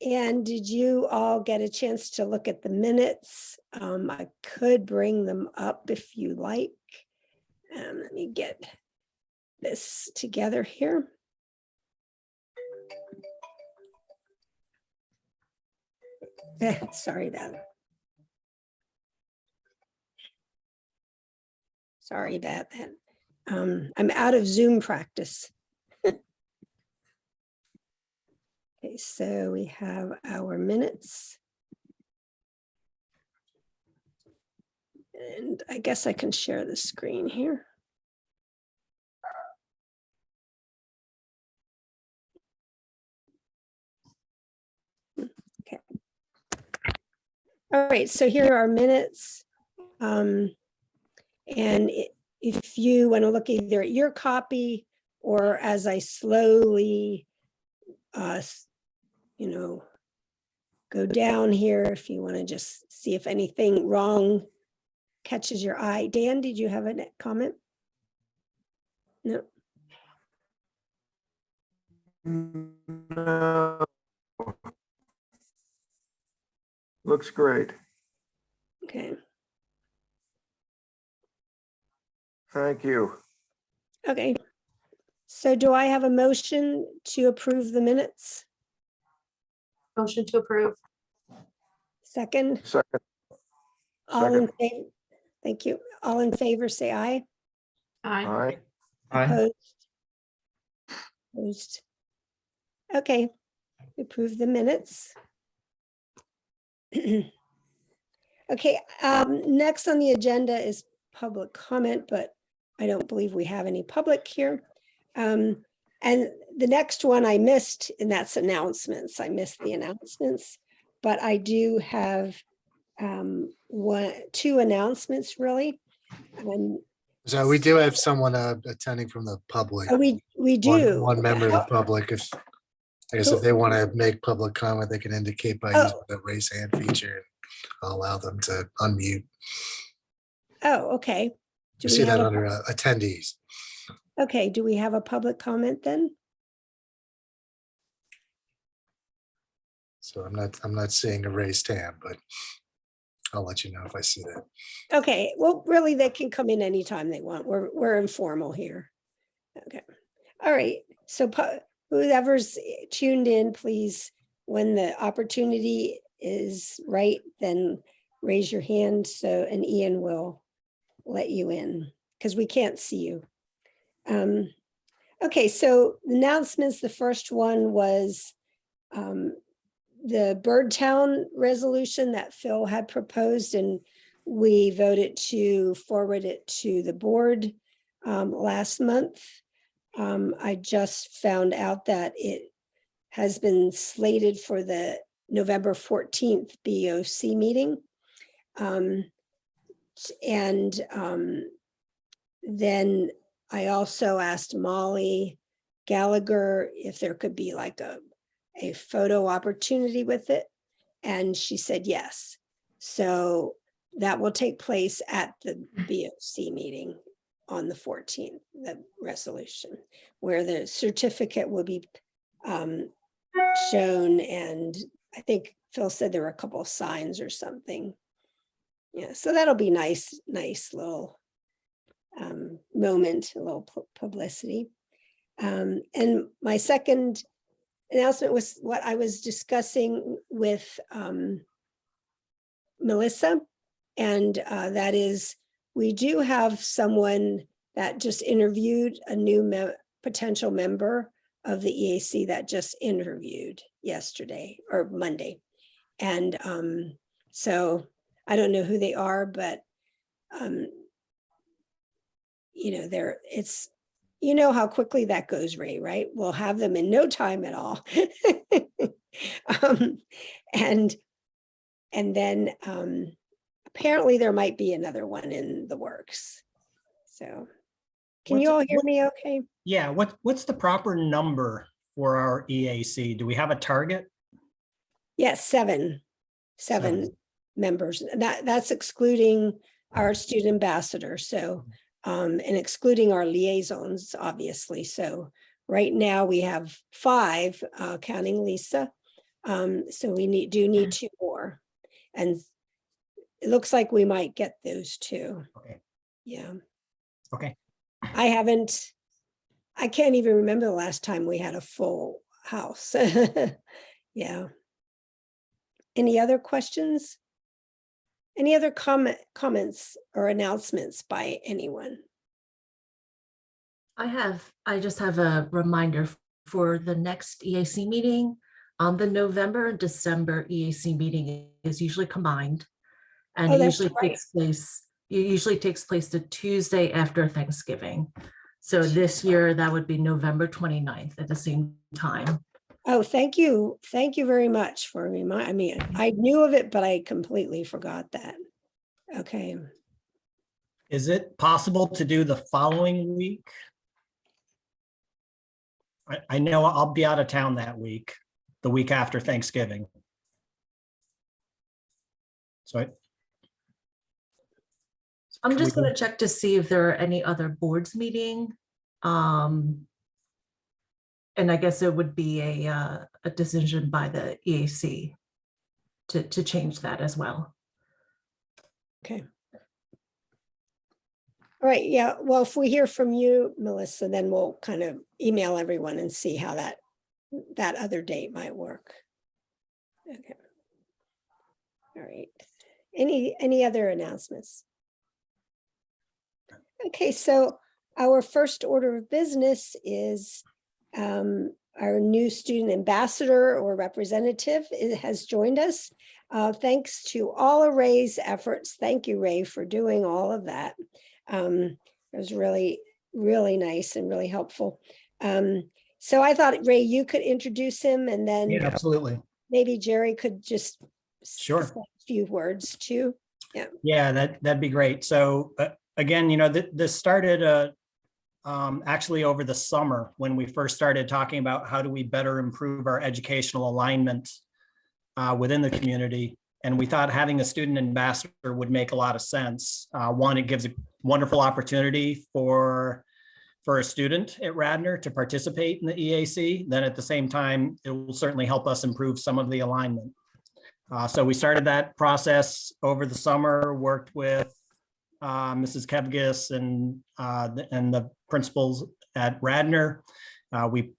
And did you all get a chance to look at the minutes? I could bring them up if you like. Let me get this together here. Sorry about that. I'm out of Zoom practice. Okay, so we have our minutes. And I guess I can share the screen here. Okay. All right, so here are our minutes. And if you want to look either at your copy or as I slowly, go down here, if you want to just see if anything wrong catches your eye. Dan, did you have a comment? No. No. Looks great. Okay. Thank you. Okay. So do I have a motion to approve the minutes? Motion to approve. Second? Second. All in favor? Thank you. All in favor, say aye. Aye. Aye. Opposed? Okay, approve the minutes. Okay, next on the agenda is public comment, but I don't believe we have any public here. And the next one I missed, and that's announcements. I missed the announcements, but I do have two announcements really. So we do have someone attending from the public. Oh, we do. One member of the public. I guess if they want to make public comment, they can indicate by using the raise hand feature. I'll allow them to unmute. Oh, okay. You see that under attendees. Okay, do we have a public comment then? So I'm not seeing a raised hand, but I'll let you know if I see that. Okay, well, really, they can come in anytime they want. We're informal here. Okay, all right. So whoever's tuned in, please, when the opportunity is right, then raise your hand and Ian will let you in because we can't see you. Okay, so announcements. The first one was the Birdtown resolution that Phil had proposed, and we voted to forward it to the board last month. I just found out that it has been slated for the November 14th BOC meeting. Then I also asked Molly Gallagher if there could be like a photo opportunity with it. And she said yes. So that will take place at the BOC meeting on the 14th, the resolution, where the certificate will be shown. And I think Phil said there were a couple of signs or something. Yeah, so that'll be nice little moment, a little publicity. And my second announcement was what I was discussing with Melissa, and that is we do have someone that just interviewed a new potential member of the EAC that just interviewed yesterday or Monday. And so I don't know who they are, but you know how quickly that goes, Ray, right? We'll have them in no time at all. And then apparently there might be another one in the works. So can you all hear me okay? Yeah, what's the proper number for our EAC? Do we have a target? Yes, seven members. That's excluding our student ambassador. So and excluding our liaisons, obviously. So right now we have 5, counting Lisa. So we need 2 more. And it looks like we might get those 2. Okay. Yeah. Okay. I can't even remember the last time we had a full house. Yeah. Any other questions? Any other comments or announcements by anyone? I just have a reminder for the next EAC meeting. The November and December EAC meeting is usually combined. And Oh, it that's usually takes place the Tuesday after Thanksgiving. So this year, that would be November 29th at the same time. Oh, thank you. Thank you very much for reminding me. I knew of it, but I completely forgot that. Okay. Is it possible to do the following week? I know I'll be out of town that week, the week after Thanksgiving. So I'm just we going to check to see if there are any other boards meeting. And I guess it would be a decision by the EAC to change that as well. Okay. All right. Yeah. Well, if we hear from you, Melissa, then we'll kind of email everyone and see how that other date might work. Okay. All right. Any other announcements? Okay. So our first order of business is our new student ambassador or representative has joined us. Thanks to all of Ray's efforts. Thank you, Ray, for doing all of that. It was really, really nice and really helpful. So I thought, Ray, you could introduce him, and then Yeah, absolutely. maybe Jerry could just Sure. say a few words too. Yeah, that'd be great. So again, this started actually over the summer when we first started talking about how do we better improve our educational alignment within the community. And we thought having a student ambassador would make a lot of sense. One, it gives a wonderful opportunity for a student at Radnor to participate in the EAC. Then at the same time, it will certainly help us improve some of the alignment. So we started that process over the summer, worked with Mrs. Kevgis and the principals at Radnor. We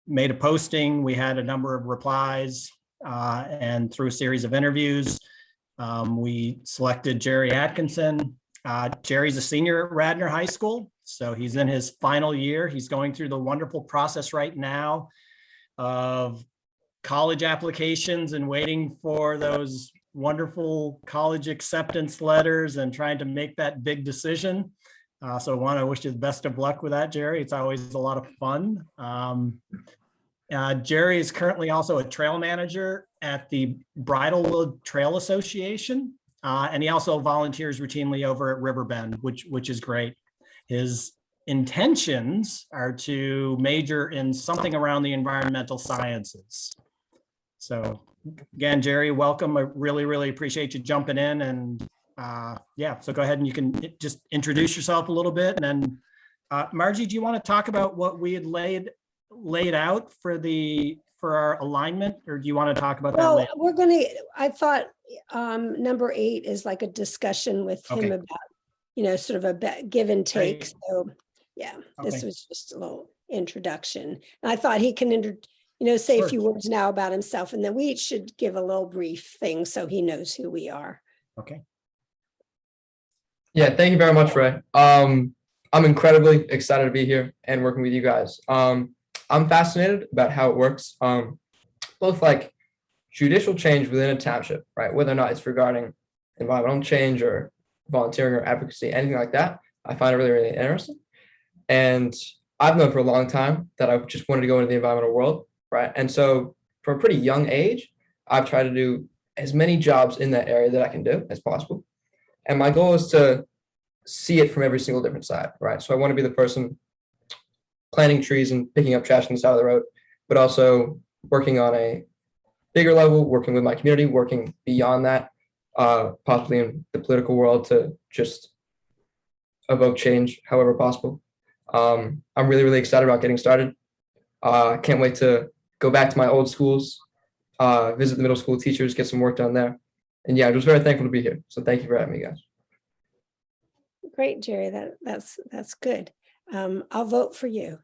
made a posting. We had a number of replies, and through a series of interviews, we selected Jerry Atkinson. Jerry's a senior at Radnor High School, so he's in his final year. He's going through the wonderful process right now of college applications and waiting for those wonderful college acceptance letters and trying to make that big decision. So I wish you the best of luck with that, Jerry. It's always a lot of fun. Jerry is currently also a trail manager at the Bridlewood Trail Association. And he also volunteers routinely over at Riverbend, which is great. His intentions are to major in something around the environmental sciences. So again, Jerry, welcome. I really, really appreciate you jumping in. And yeah, so go ahead and you can just introduce yourself a little bit. And then Margie, do you want to talk about what we had laid out for our alignment, or do you want to talk about that later? Well, I thought number 8 is like a discussion with him about, sort of a give and take. Right. So yeah, this Okay. was just a little introduction. And I thought he can say a Sure. few words now about himself, and then we each should give a little brief thing so he knows who we are. Okay. Yeah, thank you very much, Ray. I'm incredibly excited to be here and working with you guys. I'm fascinated about how it works, both like judicial change within a township, right? Whether or not it's regarding environmental change or volunteering or advocacy, anything like that. I find it really, really interesting. And I've known for a long time that I've just wanted to go into the environmental world, right? And so from a pretty young age, I've tried to do as many jobs in that area that I can do as possible. And my goal is to see it from every single different side, right? So I want to be the person planting trees and picking up trash on the side of the road, but also working on a bigger level, working with my community, working beyond that, possibly in the political world to just evoke change however possible. I'm really, really excited about getting started. Can't wait to go back to my old schools, visit the middle school teachers, get some work done there. And yeah, I'm just very thankful to be here. So thank you for having me, guys. Great, Jerry. That's good. I'll vote for you.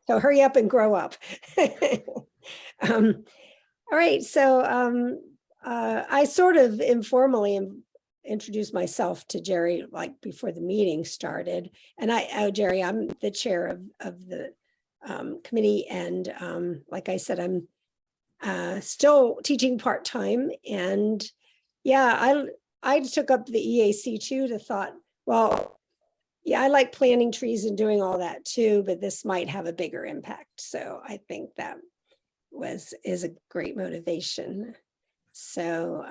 So hurry up and grow up. All right, so I sort of informally introduced myself to Jerry like before the meeting started. And Jerry, I'm the chair of the committee. And like I said, I'm still teaching part-time. And yeah, I took up the EAC too to thought, well, yeah, I like planting trees and doing all that too, but this might have a bigger impact. So I think that is a great motivation. So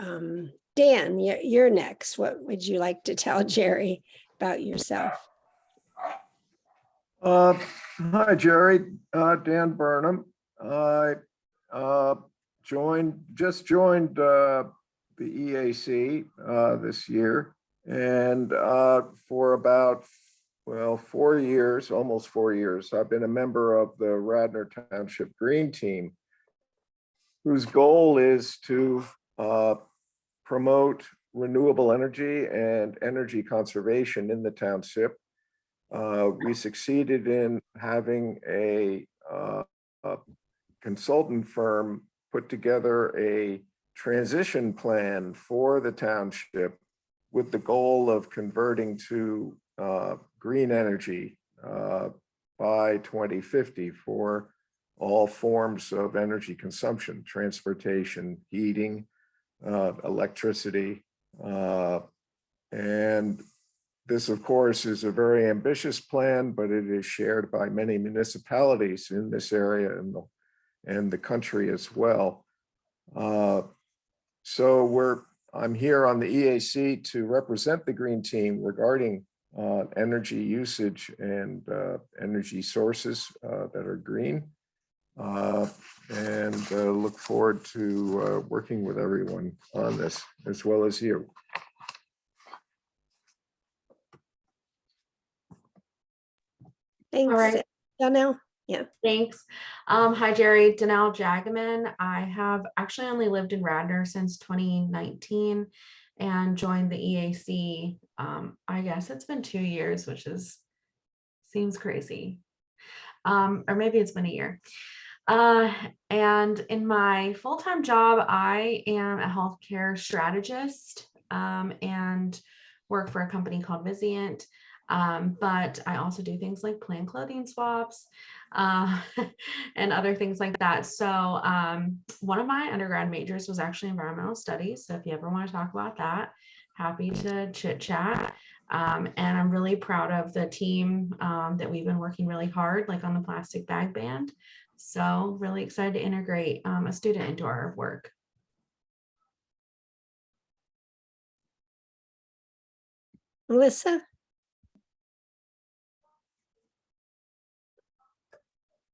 Dan, you're next. What would you like to tell Jerry about yourself? Hi, Jerry. Dan Burnham. I just joined the EAC this year, and for about 4 years, almost 4 years, I've been a member of the Radnor Township Green Team, whose goal is to promote renewable energy and energy conservation in the township. We succeeded in having a consultant firm put together a transition plan for the township with the goal of converting to green energy by 2050 for all forms of energy consumption, transportation, heating, electricity. And this, of course, is a very ambitious plan, but it is shared by many municipalities in this area and the country as well. So I'm here on the EAC to represent the Green Team regarding energy usage and energy sources that are green. And look forward to working with everyone on this, as well as you. Thanks. All right. Donnell? Yeah. Thanks. Hi, Jerry. Danelle Jagaman. I have actually only lived in Radnor since 2019 and joined the EAC. I guess it's been 2 years, which seems crazy. Or maybe it's been a year. And in my full-time job, I am a healthcare strategist and work for a company called Vizient. But I also do things like plan clothing swaps and other things like that. So one of my undergrad majors was actually environmental studies. So if you ever want to talk about that, happy to chit chat. And I'm really proud of the team that we've been working really hard, like on the plastic bag ban. So really excited to integrate a student into our work. Melissa?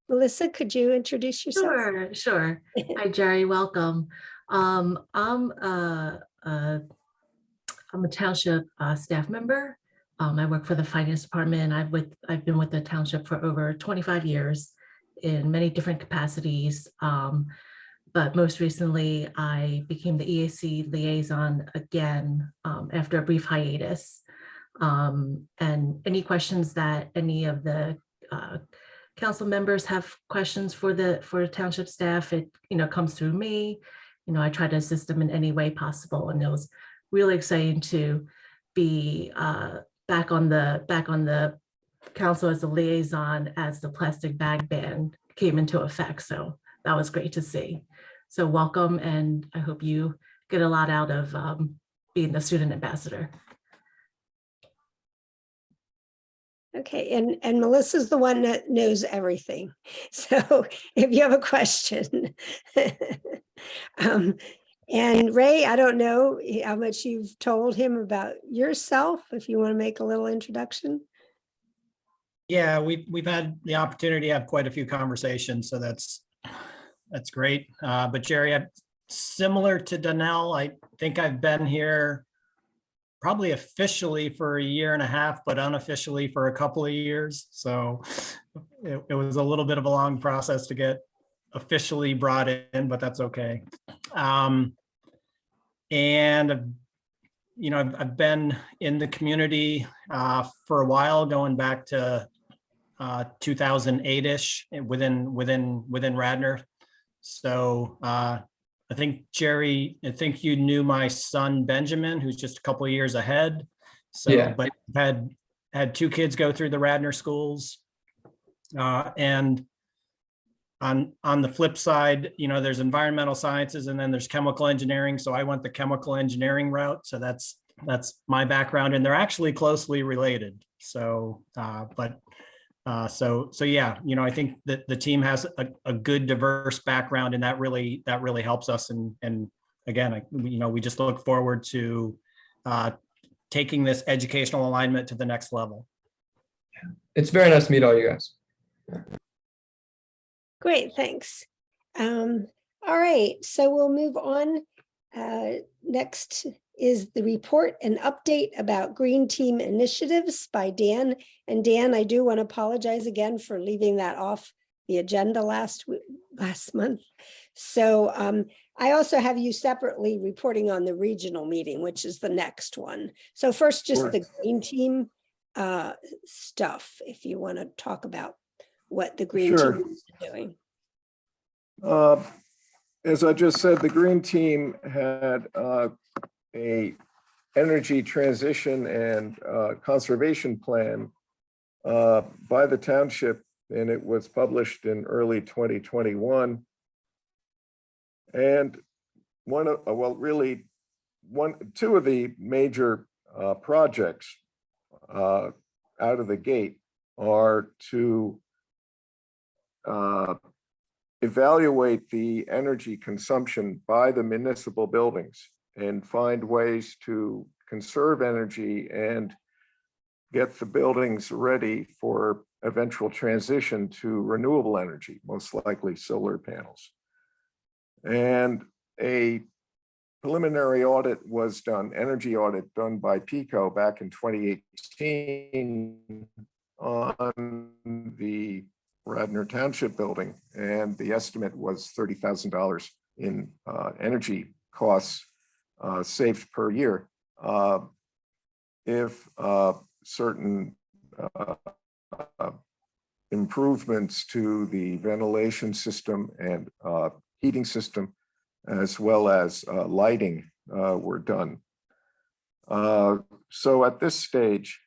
Melissa, could you introduce yourself? Sure. Hi, Jerry. Welcome. I'm a township staff member. I work for the finance department. I've been with the township for over 25 years in many different capacities. But most recently, I became the EAC liaison again after a brief hiatus. And any questions that any of the council members have questions for township staff, it comes through me. I try to assist them in any way possible, and it was really exciting to be back on the council as a liaison as the plastic bag ban came into effect. So that was great to see. So welcome, and I hope you get a lot out of being the student ambassador. Okay, and Melissa's the one that knows everything. So if you have a question. And Ray, I don't know how much you've told him about yourself, if you want to make a little introduction. Yeah, we've had the opportunity to have quite a few conversations, so that's great. But Jerry, similar to Donnell, I think I've been here probably officially for a year and a half, but unofficially for a couple of years. So it was a little bit of a long process to get officially brought in, but that's okay. And you know, I've been in the community for a while, going back to 2008-ish within Radnor. So I think, Jerry, I think you knew my son Benjamin, who's just a couple of years ahead. So, Yeah. but had two kids go through the Radnor schools. And on the flip side, you know, there's environmental sciences and then there's chemical engineering. So I went the chemical engineering route. So that's my background, and they're actually closely related. So, so yeah, you know, I think that the team has a good diverse background, and that really helps us. And again, you know, we just look forward to taking this educational alignment to the next level. It's very nice to meet all you guys. Great, thanks. All right, so we'll move on. Next is the report and update about Green Team initiatives by Dan. And Dan, I do want to apologize again for leaving that off the agenda last month. So I also have you separately reporting on the regional meeting, which is the next one. So first, just Sure. the Green Team stuff, if you want to talk about what the Green Sure. Team is doing. As I just said, the Green Team had a energy transition and conservation plan by the township, and it was published in early 2021. And two of the major projects out of the gate are to evaluate the energy consumption by the municipal buildings and find ways to conserve energy and get the buildings ready for eventual transition to renewable energy, most likely solar panels. And a preliminary audit was done, energy audit done by PICO back in 2018 on the Radnor Township building, and the estimate was $30,000 in energy costs saved per year if certain improvements to the ventilation system and heating system, as well as lighting, were done. So at this stage,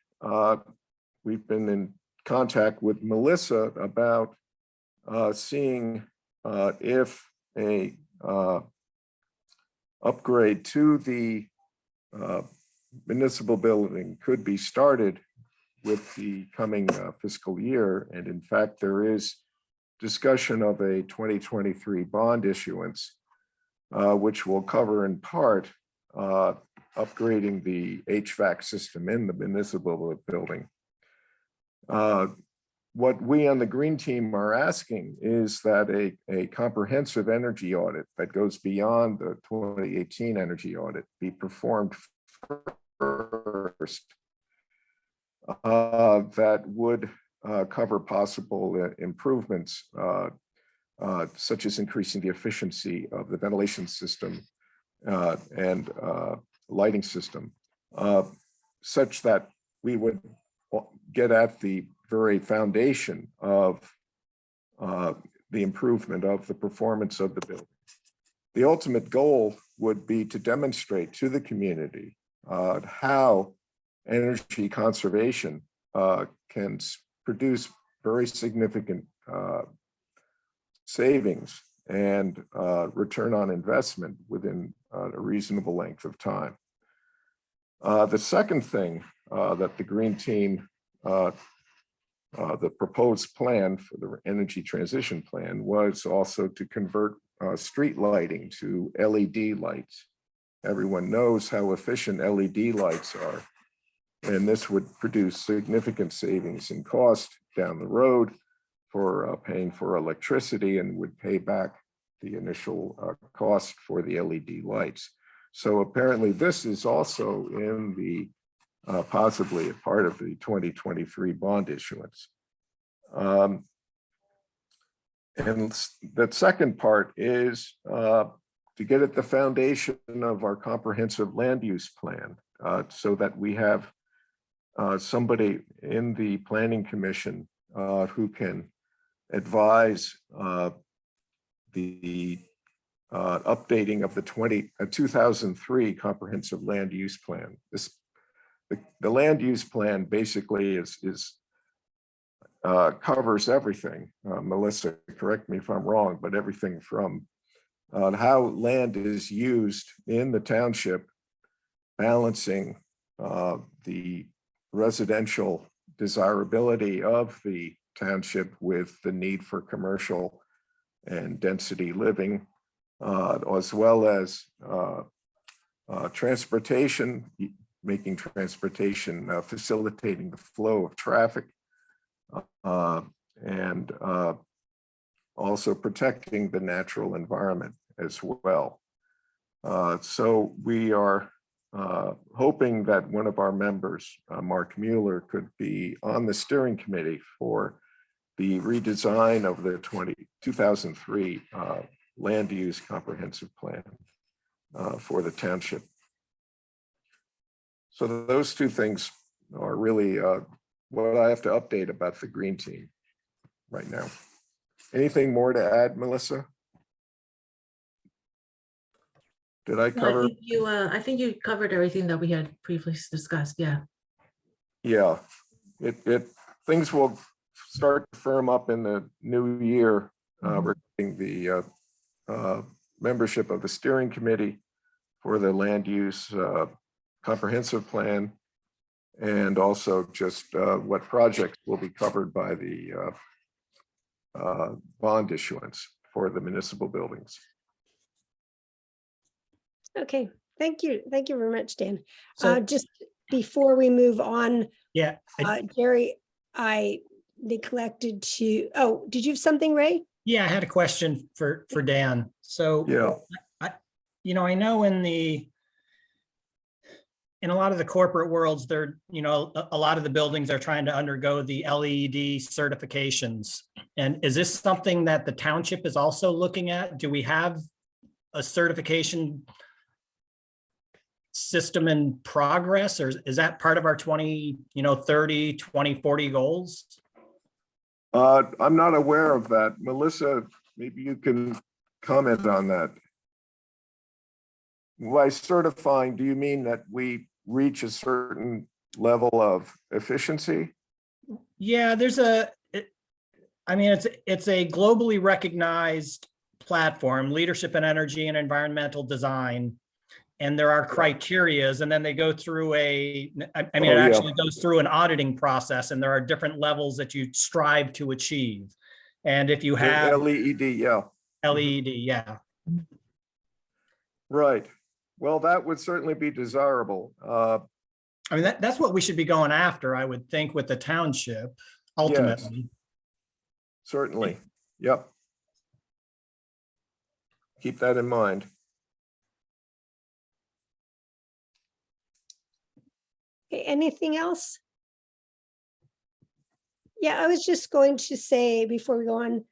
we've been in contact with Melissa about seeing if a upgrade to the municipal building could be started with the coming fiscal year. And in fact, there is discussion of a 2023 bond issuance, which will cover in part upgrading the HVAC system in the municipal building. What we on the Green Team are asking is that a comprehensive energy audit that goes beyond the 2018 energy audit be performed first, that would cover possible improvements, such as increasing the efficiency of the ventilation system and lighting system, such that we would get at the very foundation of the improvement of the performance of the building. The ultimate goal would be to demonstrate to the community how energy conservation can produce very significant savings and return on investment within a reasonable length of time. The second thing that the Green Team, the proposed plan for the energy transition plan, was also to convert street lighting to LED lights. Everyone knows how efficient LED lights are, and this would produce significant savings in cost down the road for paying for electricity, and would pay back the initial cost for the LED lights. So apparently this is also in the possibly a part of the 2023 bond issuance. And that second part is to get at the foundation of our comprehensive land use plan, so that we have somebody in the planning commission who can advise the updating of the 2003 comprehensive land use plan. The land use plan basically covers everything. Melissa, correct me if I'm wrong, but everything from how land is used in the township, balancing the residential desirability of the township with the need for commercial and density living, as well as transportation, making transportation, facilitating the flow of traffic, and also protecting the natural environment as well. So we are hoping that one of our members, Mark Mueller, could be on the steering committee for the redesign of the 2003 land use comprehensive plan for the township. So those two things are really what I have to update about the green team right now. Anything more to add, Melissa? Did I No, cover? I think you covered everything that we had previously discussed. Yeah. Yeah, things will start to firm up in the new year regarding the membership of the steering committee for the land use comprehensive plan, and also just what projects will be covered by the bond issuance for the municipal buildings. Okay, thank you. Thank you very much, Dan. So, Just before we move on, yeah, Jerry, I neglected to, oh, did you have something, Ray? yeah, I had a question for Dan. So, Yeah, I know in a lot of the corporate worlds, they're, a lot of the buildings are trying to undergo the LED certifications. And is this something that the township is also looking at? Do we have a certification system in progress, or is that part of our 2030, 2040 goals? I'm not aware of that. Melissa, maybe you can comment on that. By certifying, do you mean that we reach a certain level of efficiency? Yeah, it's a globally recognized platform, leadership in energy and environmental design. And there are criterias, and then they go through it actually goes through an auditing process, and there are different levels that you strive to achieve. And if you have LED, yeah. LED, yeah. Right. Well, that would certainly be desirable. That's what we should be going after, I would think, with the township, ultimately. Yes, certainly. Yep. Keep that in mind. Okay, anything else? Yeah, I was just going to say before we go on,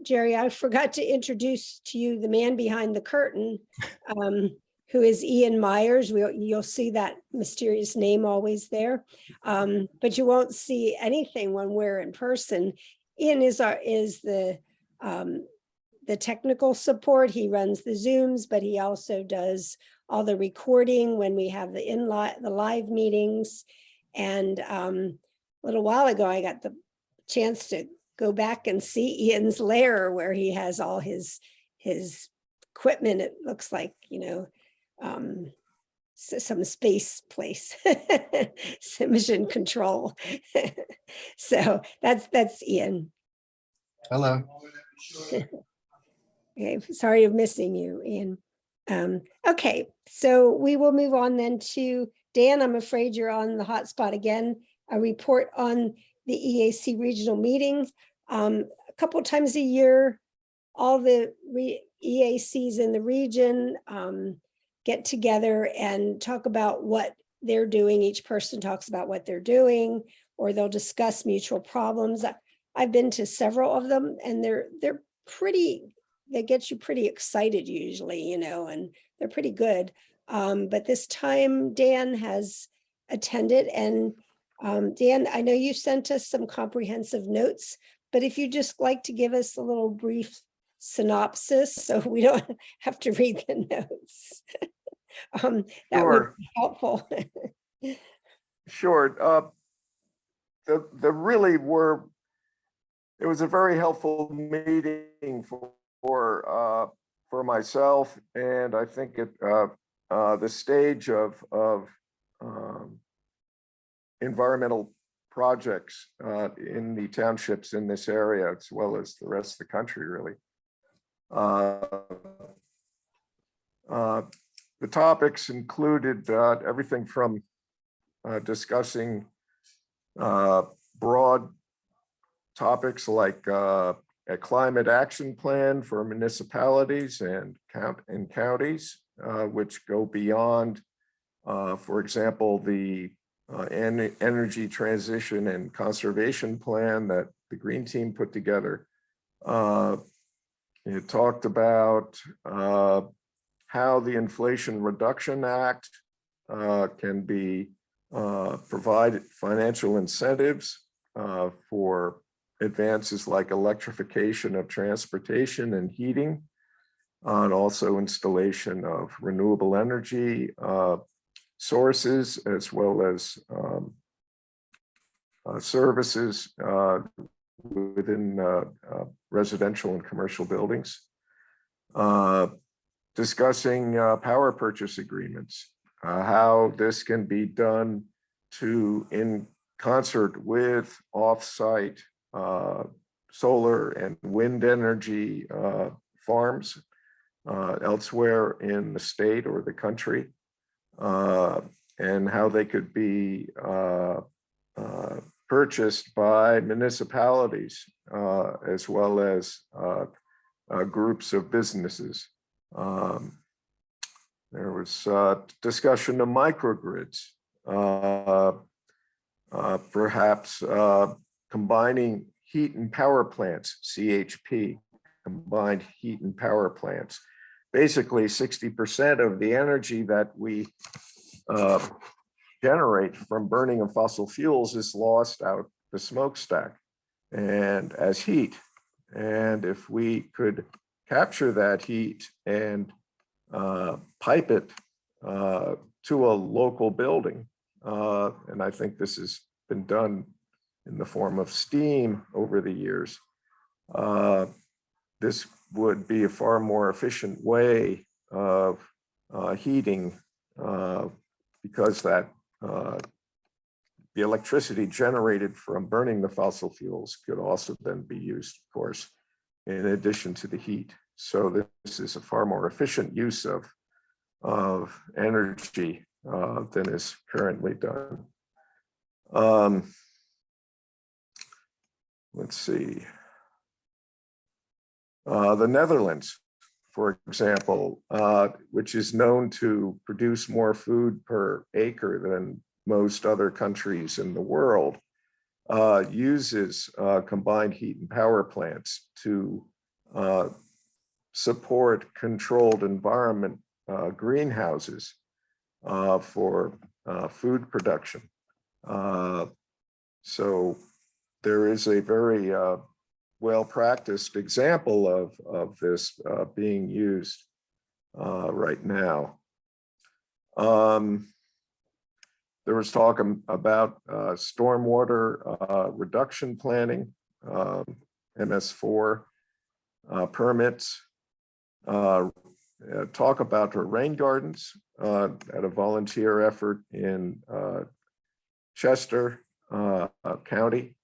Jerry, I forgot to introduce to you the man behind the curtain, who is Ian Myers. You'll see that mysterious name always there, but you won't see anything when we're in person. Ian is the technical support. He runs the Zooms, but he also does all the recording when we have the live meetings. And a little while ago, I got the chance to go back and see Ian's lair where he has all his equipment. It looks like, some space place, some mission control. So that's Ian. Hello. Okay, sorry of missing you, Ian. Okay, so we will move on then to Dan. I'm afraid you're on the hot spot again. A report on the EAC regional meeting. A couple times a year, all the EACs in the region get together and talk about what they're doing. Each person talks about what they're doing, or they'll discuss mutual problems. I've been to several of them, and they're pretty, they get you pretty excited usually, you know, and they're pretty good. But this time Dan has attended, and Dan, I know you sent us some comprehensive notes, but if you just like to give us a little brief synopsis so we don't have to read the notes. That would Sure, be helpful. sure. The really were, it was a very helpful meeting for myself, and I think the stage of environmental projects in the townships in this area, as well as the rest of the country, really. The topics included everything from discussing broad topics like a climate action plan for municipalities and counties, which go beyond, for example, the energy transition and conservation plan that the Green Team put together. It talked about how the Inflation Reduction Act can be provide financial incentives for advances like electrification of transportation and heating, and also installation of renewable energy sources, as well as services within residential and commercial buildings. Discussing power purchase agreements, how this can be done in concert with off-site solar and wind energy farms elsewhere in the state or the country, and how they could be purchased by municipalities as well as groups of businesses. There was discussion of microgrids, perhaps combining heat and power plants, CHP, combined heat and power plants. Basically, 60% of the energy that we generate from burning of fossil fuels is lost out the smokestack and as heat. And if we could capture that heat and pipe it to a local building, and I think this has been done in the form of steam over the years, this would be a far more efficient way of heating, because that the electricity generated from burning the fossil fuels could also then be used, of course, in addition to the heat. So this is a far more efficient use of energy than is currently done. Let's see. The Netherlands, for example, which is known to produce more food per acre than most other countries in the world, uses combined heat and power plants to support controlled environment greenhouses for food production. So there is a very well-practiced example of this being used right now. There was talk about stormwater reduction planning, MS4 permits, talk about rain gardens at a volunteer effort in Chester County.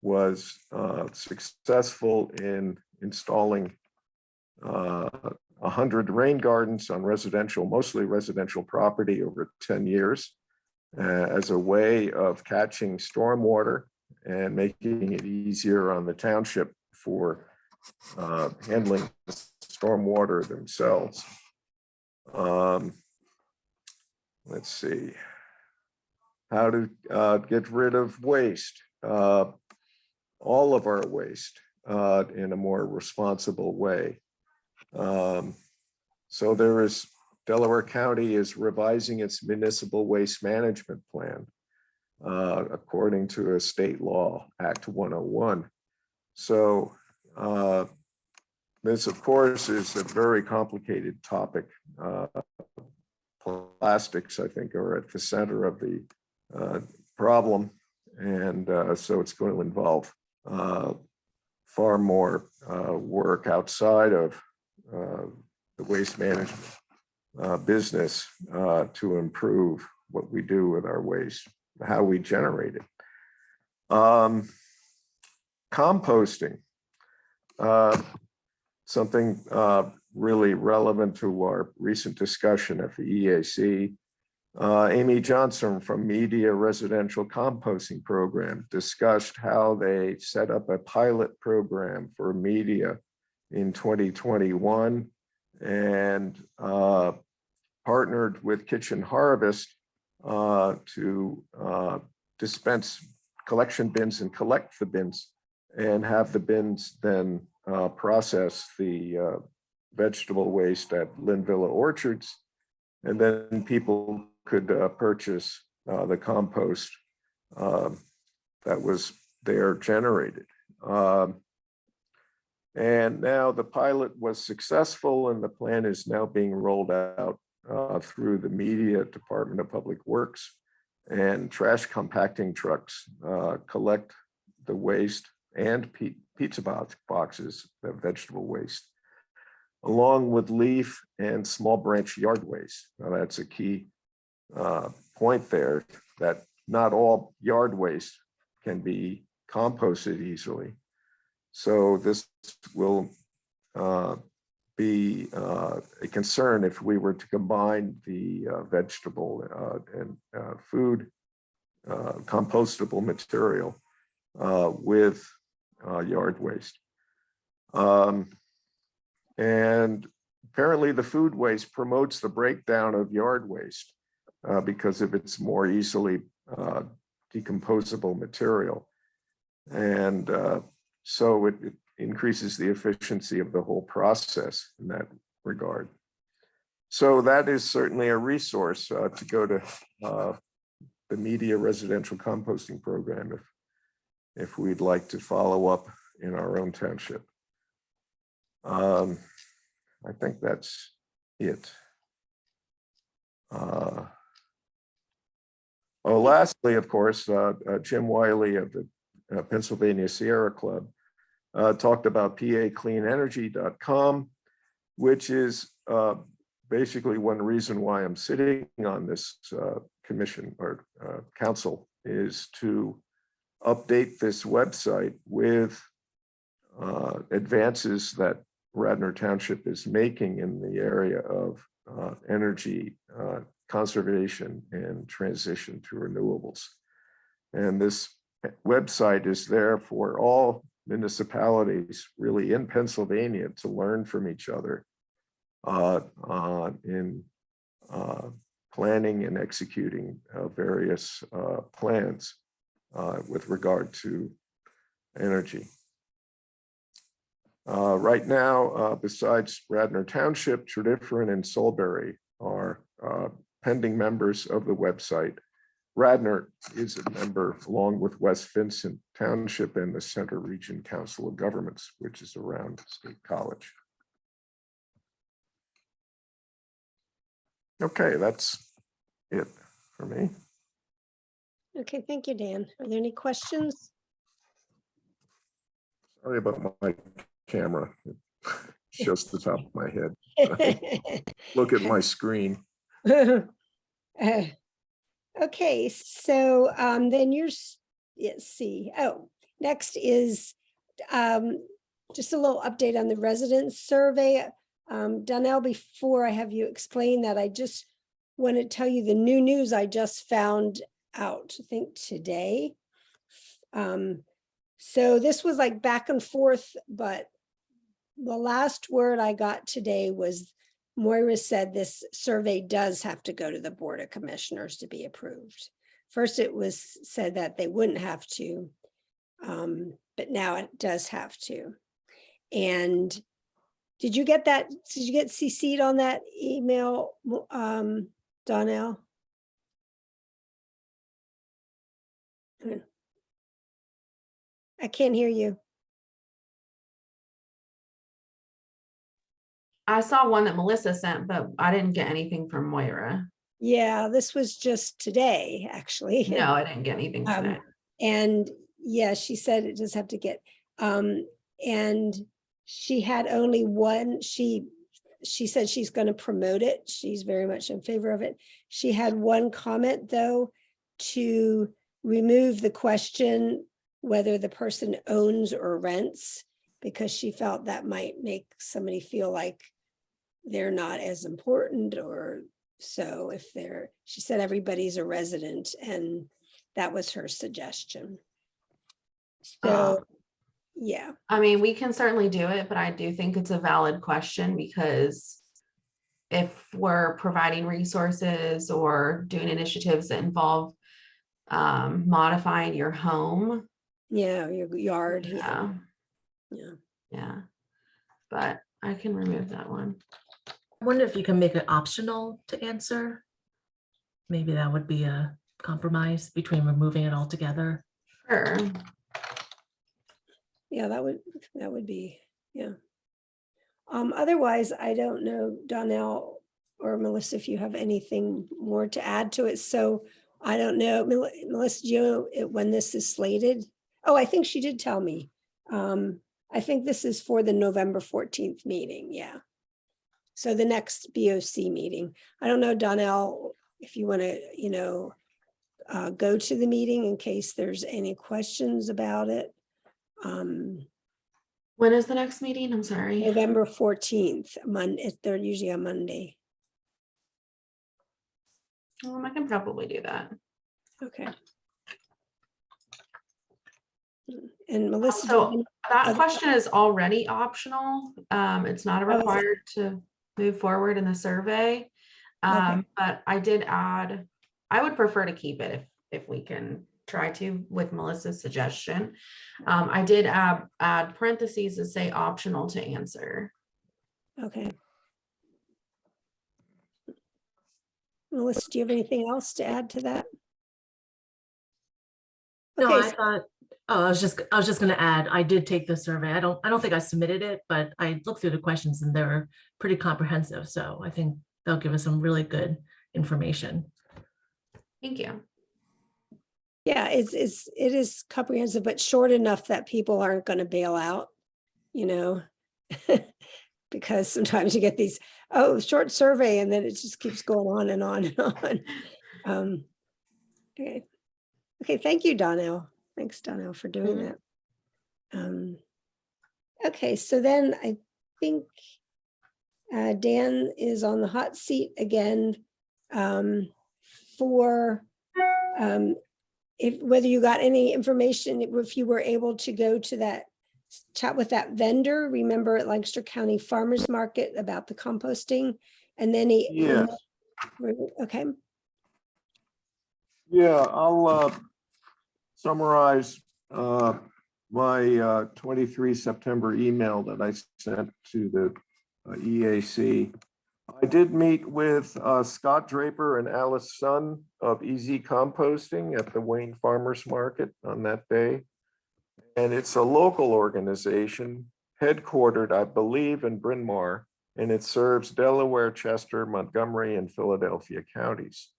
Was successful in installing 100 rain gardens on mostly residential property over 10 years as a way of catching stormwater and making it easier on the township for handling stormwater themselves. Let's see. How to get rid of waste. all of our waste in a more responsible way. So Delaware County is revising its municipal waste management plan according to a state law, Act 101. So this, of course, is a very complicated topic. Plastics, I think, are at the center of the problem. And so it's going to involve far more work outside of the waste management business to improve what we do with our waste, how we generate it. Composting, something really relevant to our recent discussion at the EAC. Amy Johnson from Media Residential Composting Program discussed how they set up a pilot program for media in 2021 and partnered with Kitchen Harvest to dispense collection bins and collect the bins and have the bins then process the vegetable waste at Linvilla Orchards. And then people could purchase the compost that was there generated. And now the pilot was successful and the plan is now being rolled out through the Media Department of Public Works, and trash compacting trucks collect the waste and pizza boxes of vegetable waste, along with leaf and small branch yard waste. Now that's a key point there, that not all yard waste can be composted easily. So this will be a concern if we were to combine the vegetable and food compostable material with yard waste. And apparently the food waste promotes the breakdown of yard waste because of its more easily decomposable material. And so it increases the efficiency of the whole process in that regard. So that is certainly a resource to go to the Media Residential Composting Program if we'd like to follow up in our own township. I think that's it. Lastly, of course, Jim Wiley of the Pennsylvania Sierra Club talked about pacleanenergy.com, which is basically one reason why I'm sitting on this commission or council, is to update this website with advances that Radnor Township is making in the area of energy conservation and transition to renewables. And this website is there for all municipalities really in Pennsylvania to learn from each other in planning and executing various plans with regard to energy. Right now, besides Radnor Township, Tredyffrin and Solbury are pending members of the website. Radnor is a member along with West Vincent Township and the Center Region Council of Governments, which is around State College. Okay, that's it for me. Okay, thank you, Dan. Are there any questions? Sorry about my camera. It shows the top of my head. Look at my screen. Okay, so then let's see. Oh, next is just a little update on the residence survey. Donnell, before I have you explain that, I just want to tell you the new news I just found out, I think today. So this was like back and forth, but the last word I got today was Moira said this survey does have to go to the Board of Commissioners to be approved. First, it was said that they wouldn't have to, but now it does have to. And did you get that? Did you get CC'd on that email, Donnell? I can't hear you. I saw one that Melissa sent, but I didn't get anything from Moira. Yeah, this was just today, actually. No, I didn't get anything today. And yeah, she said it does have to get, and she had only one, she said she's going to promote it. She's very much in favor of it. She had one comment though, to remove the question whether the person owns or rents, because she felt that might make somebody feel like they're not as important, or so if they're, she said everybody's a resident, and that was her suggestion. So, yeah. I mean, we can certainly do it, but I do think it's a valid question, because if we're providing resources or doing initiatives that involve modifying your home. Yeah, your yard. Yeah. Yeah. Yeah. But I can remove that one. I wonder if you can make it optional to answer. Maybe that would be a compromise between removing it altogether. Sure. Yeah, that would be, yeah. Otherwise, I don't know, Donnell or Melissa, if you have anything more to add to it. So I don't know, Melissa, do you know when this is slated? Oh, I think she did tell me. I think this is for the November 14th meeting. Yeah. So the next BOC meeting. I don't know, Donnell, if you want to, go to the meeting in case there's any questions about it. When is the next meeting? I'm sorry. November 14th, Monday. They're usually on Monday. I can probably do that. Okay. And Melissa, do you have So any that other- question is already optional. It's not Oh, is it? required to move forward in the survey. But I did add, I would prefer to keep it if we can try to with Melissa's suggestion. I did add parentheses to say optional to answer. Okay. Melissa, do you have anything else to add to that? No, Okay, I thought, oh, I was just gonna add, I did take the survey. I don't think I submitted it, but I looked through the questions and they were pretty comprehensive. So I think they'll give us some really good information. Thank you. yeah, it is comprehensive, but short enough that people aren't going to bail out, because sometimes you get these, short survey, and then it just keeps going on and on and on. Okay. Okay, thank you, Donnell. Thanks, Donnell, for doing that. Okay, so then I think Dan is on the hot seat again for whether you got any information, if you were able to go to that chat with that vendor, remember at Lancaster County Farmers Market about the composting, and then Yes. Okay. Yeah, I'll summarize my 23 September email that I sent to the EAC. I did meet with Scott Draper and Alice Sun of Easy Composting at the Wayne Farmers Market on that day. And it's a local organization headquartered, I believe, in Bryn Mawr, and it serves Delaware, Chester, Montgomery, and Philadelphia counties.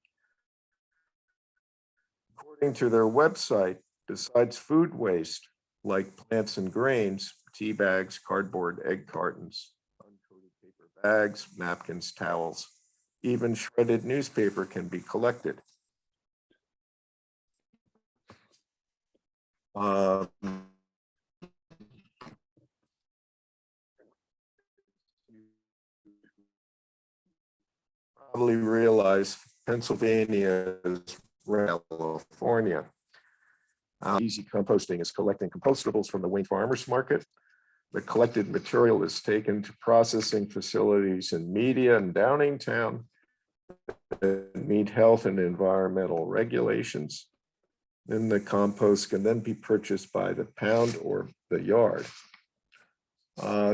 According to their website, besides food waste, like plants and grains, tea bags, cardboard, egg cartons, uncoated paper bags, napkins, towels, even shredded newspaper can be collected. Probably realize Pennsylvania is California. Easy Composting is collecting compostables from the Wayne Farmers Market. The collected material is taken to processing facilities in Media and Downingtown that meet health and environmental regulations. Then the compost can then be purchased by the pound or the yard.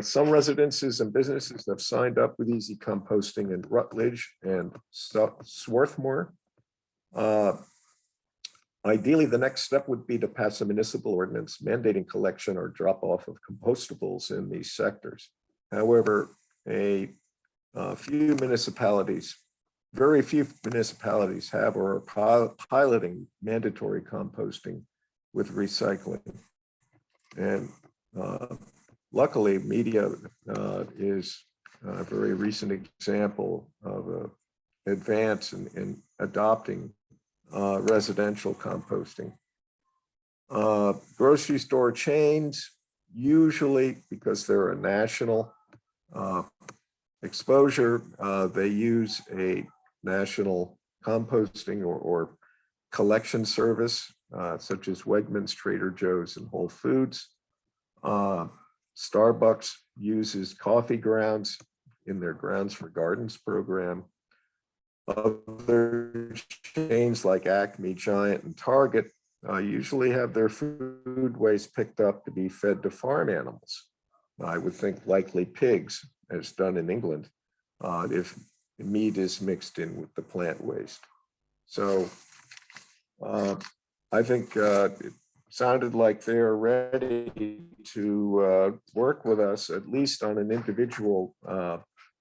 Some residences and businesses have signed up with Easy Composting in Rutledge and Swarthmore. Ideally, the next step would be to pass a municipal ordinance mandating collection or drop off of compostables in these sectors. However, a few municipalities, very few municipalities have or are piloting mandatory composting with recycling. And luckily, media is a very recent example of an advance in adopting residential composting. Grocery store chains, usually because they're a national exposure, they use a national composting or collection service, such as Wegmans, Trader Joe's, and Whole Foods. Starbucks uses coffee grounds in their Grounds for Gardens program. Other chains like Acme, Giant, and Target usually have their food waste picked up to be fed to farm animals. I would think likely pigs, as done in England, if meat is mixed in with the plant waste. So I think it sounded like they're ready to work with us, at least on an individual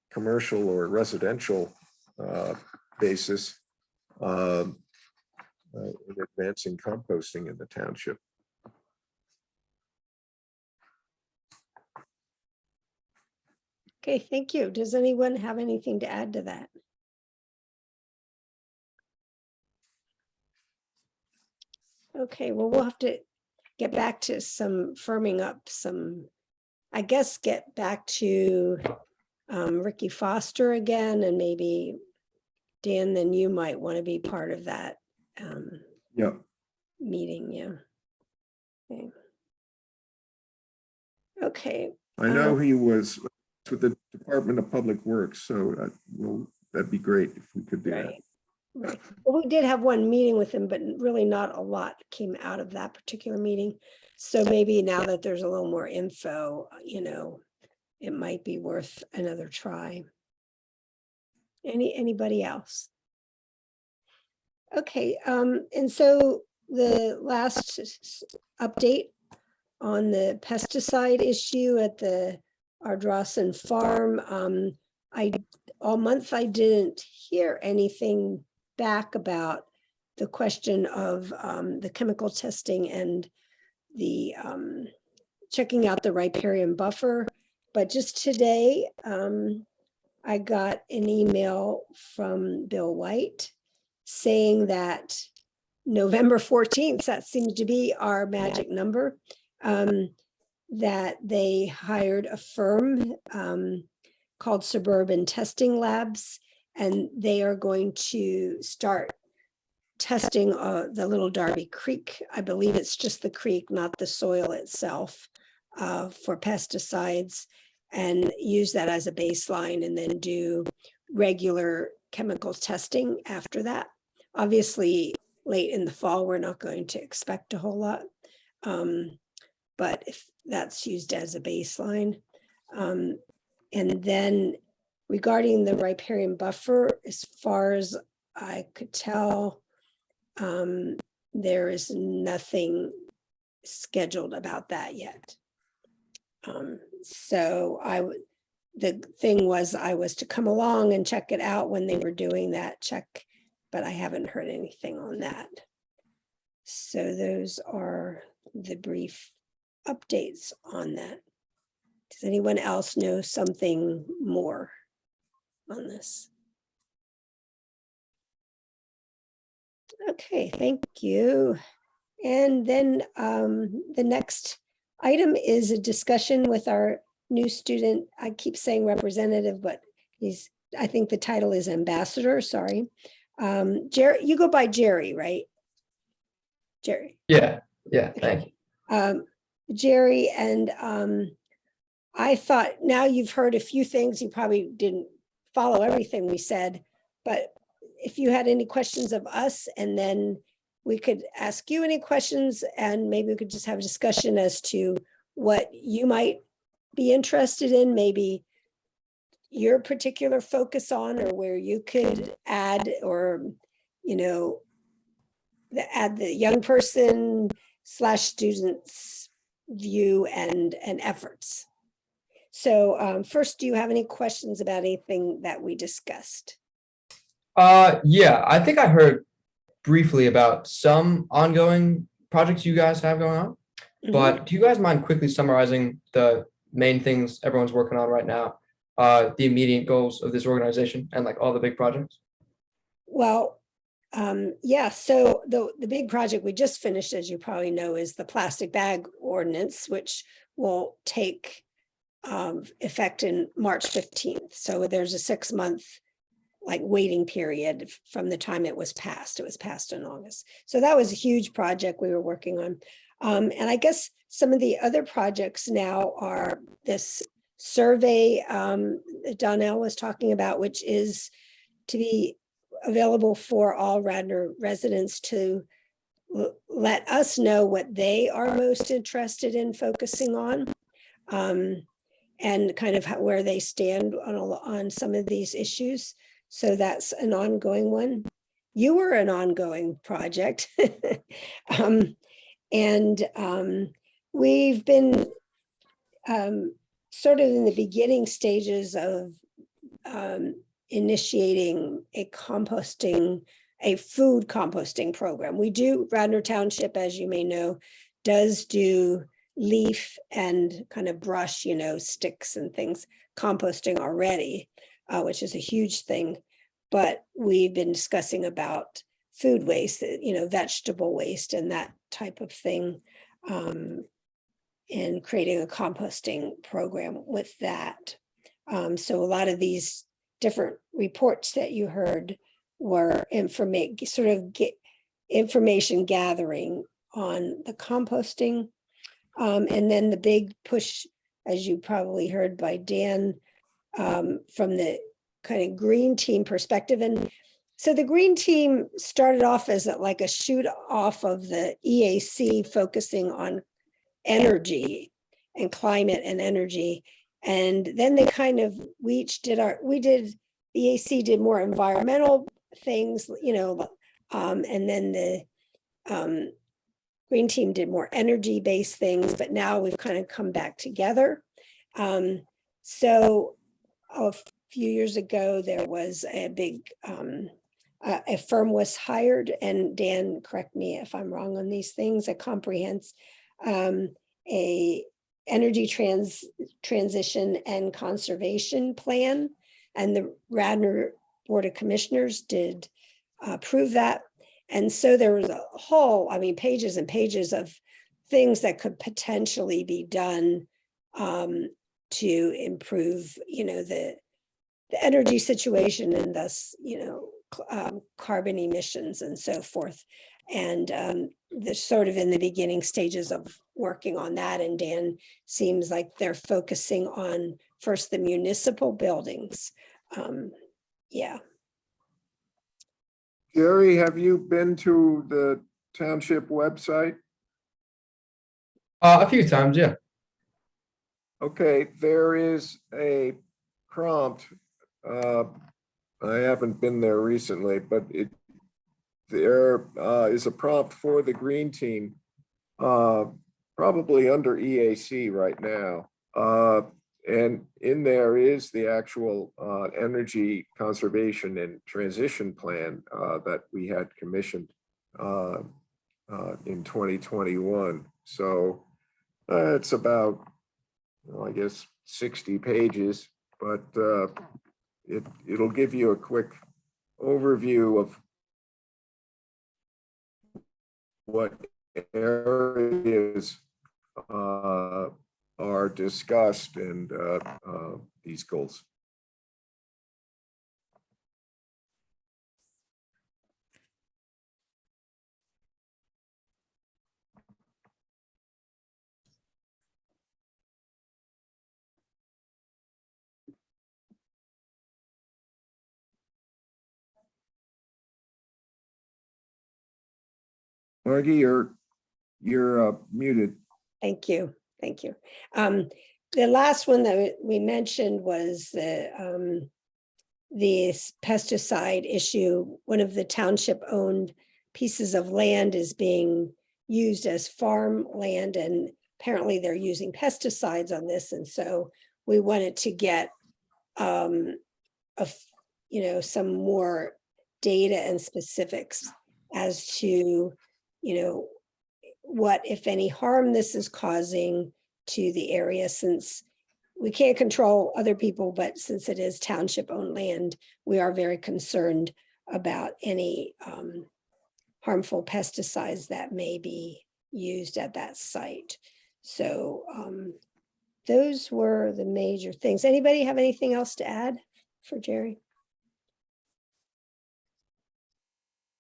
commercial or residential basis in advancing composting in the township. Okay, thank you. Does anyone have anything to add to that? Okay, well, we'll have to get back to some firming up some, I guess, get back to Ricky Foster again, and maybe Dan, then you might want to be part of that Yeah. meeting. Yeah. Okay. Okay. I know he was with the Department of Public Works, so well, that'd be great if we could do that. Right. Right. Well, we did have one meeting with him, but really not a lot came out of that particular meeting. So maybe now that there's a little more info, you know, it might be worth another try. Anybody else? Okay, and so the last update on the pesticide issue at the Ardrossan farm, all month I didn't hear anything back about the question of the chemical testing and the checking out the riparian buffer. But just today, I got an email from Bill White saying that November 14th, that seems to be our magic number, that they hired a firm called Suburban Testing Labs, and they are going to start testing the Little Darby Creek. I believe it's just the creek, not the soil itself, for pesticides, and use that as a baseline and then do regular chemical testing after that. Obviously, late in the fall, we're not going to expect a whole lot. But if that's used as a baseline. And then regarding the riparian buffer, as far as I could tell, there is nothing scheduled about that yet. So the thing was I was to come along and check it out when they were doing that check, but I haven't heard anything on that. So those are the brief updates on that. Does anyone else know something more on this? Okay, thank you. And then the next item is a discussion with our new student. I keep saying representative, but I think the title is ambassador, sorry. Jerry, you go by Jerry, right? Jerry. Yeah, thank you. Jerry, and I thought now you've heard a few things, you probably didn't follow everything we said, but if you had any questions of us, and then we could ask you any questions, and maybe we could just have a discussion as to what you might be interested in, maybe your particular focus on, or where you could add, or, add the young person / students view and efforts. So first, do you have any questions about anything that we discussed? Yeah, I think I heard briefly about some ongoing projects you guys have going on, but do you guys mind quickly summarizing the main things everyone's working on right now, the immediate goals of this organization and like all the big projects? Well, yeah, so the big project we just finished, as you probably know, is the plastic bag ordinance, which will take effect in March 15th. So there's a 6-month waiting period from the time it was passed. It was passed in August. So that was a huge project we were working on. And I guess some of the other projects now are this survey that Donnell was talking about, which is to be available for all Radnor residents to let us know what they are most interested in focusing on, and kind of where they stand on some of these issues. So that's an ongoing one. You were an ongoing project. We've been sort of in the beginning stages of initiating a food composting program. Radnor Township, as you may know, does do leaf and kind of brush, sticks and things, composting already, which is a huge thing. But we've been discussing about food waste, vegetable waste and that type of thing, and creating a composting program with that. So a lot of these different reports that you heard were information gathering on the composting. And then the big push, as you probably heard by Dan, from the kind of green team perspective. And so the green team started off as a shoot off of the EAC, focusing on energy and climate and energy. And then they kind of, EAC did more environmental things, and then the green team did more energy-based things, but now we've kind of come back together. So a few years ago, there was a big, a firm was hired, and Dan, correct me if I'm wrong on these things, a energy transition and conservation plan, and the Radnor Board of Commissioners did approve that. And so there was a whole, pages and pages of things that could potentially be done to improve, the energy situation, and thus, carbon emissions and so forth. And they're sort of in the beginning stages of working on that. And Dan seems like they're focusing on first the municipal buildings. Yeah. Jerry, have you been to the township website? A few times, yeah. Okay, there is a prompt. I haven't been there recently, but there is a prompt for the green team, probably under EAC right now. And in there is the actual energy conservation and transition plan that we had commissioned in 2021. So it's about, I guess, 60 pages, but it'll give you a quick overview of what areas are discussed and these goals. Margie, you're muted. Thank you. Thank you. The last one that we mentioned was the pesticide issue. One of the township owned pieces of land is being used as farmland, and apparently they're using pesticides on this. And so we wanted to get some more data and specifics as to, what, if any, harm this is causing to the area, since we can't control other people, but since it is township owned land, we are very concerned about any harmful pesticides that may be used at that site. So those were the major things. Anybody have anything else to add for Jerry?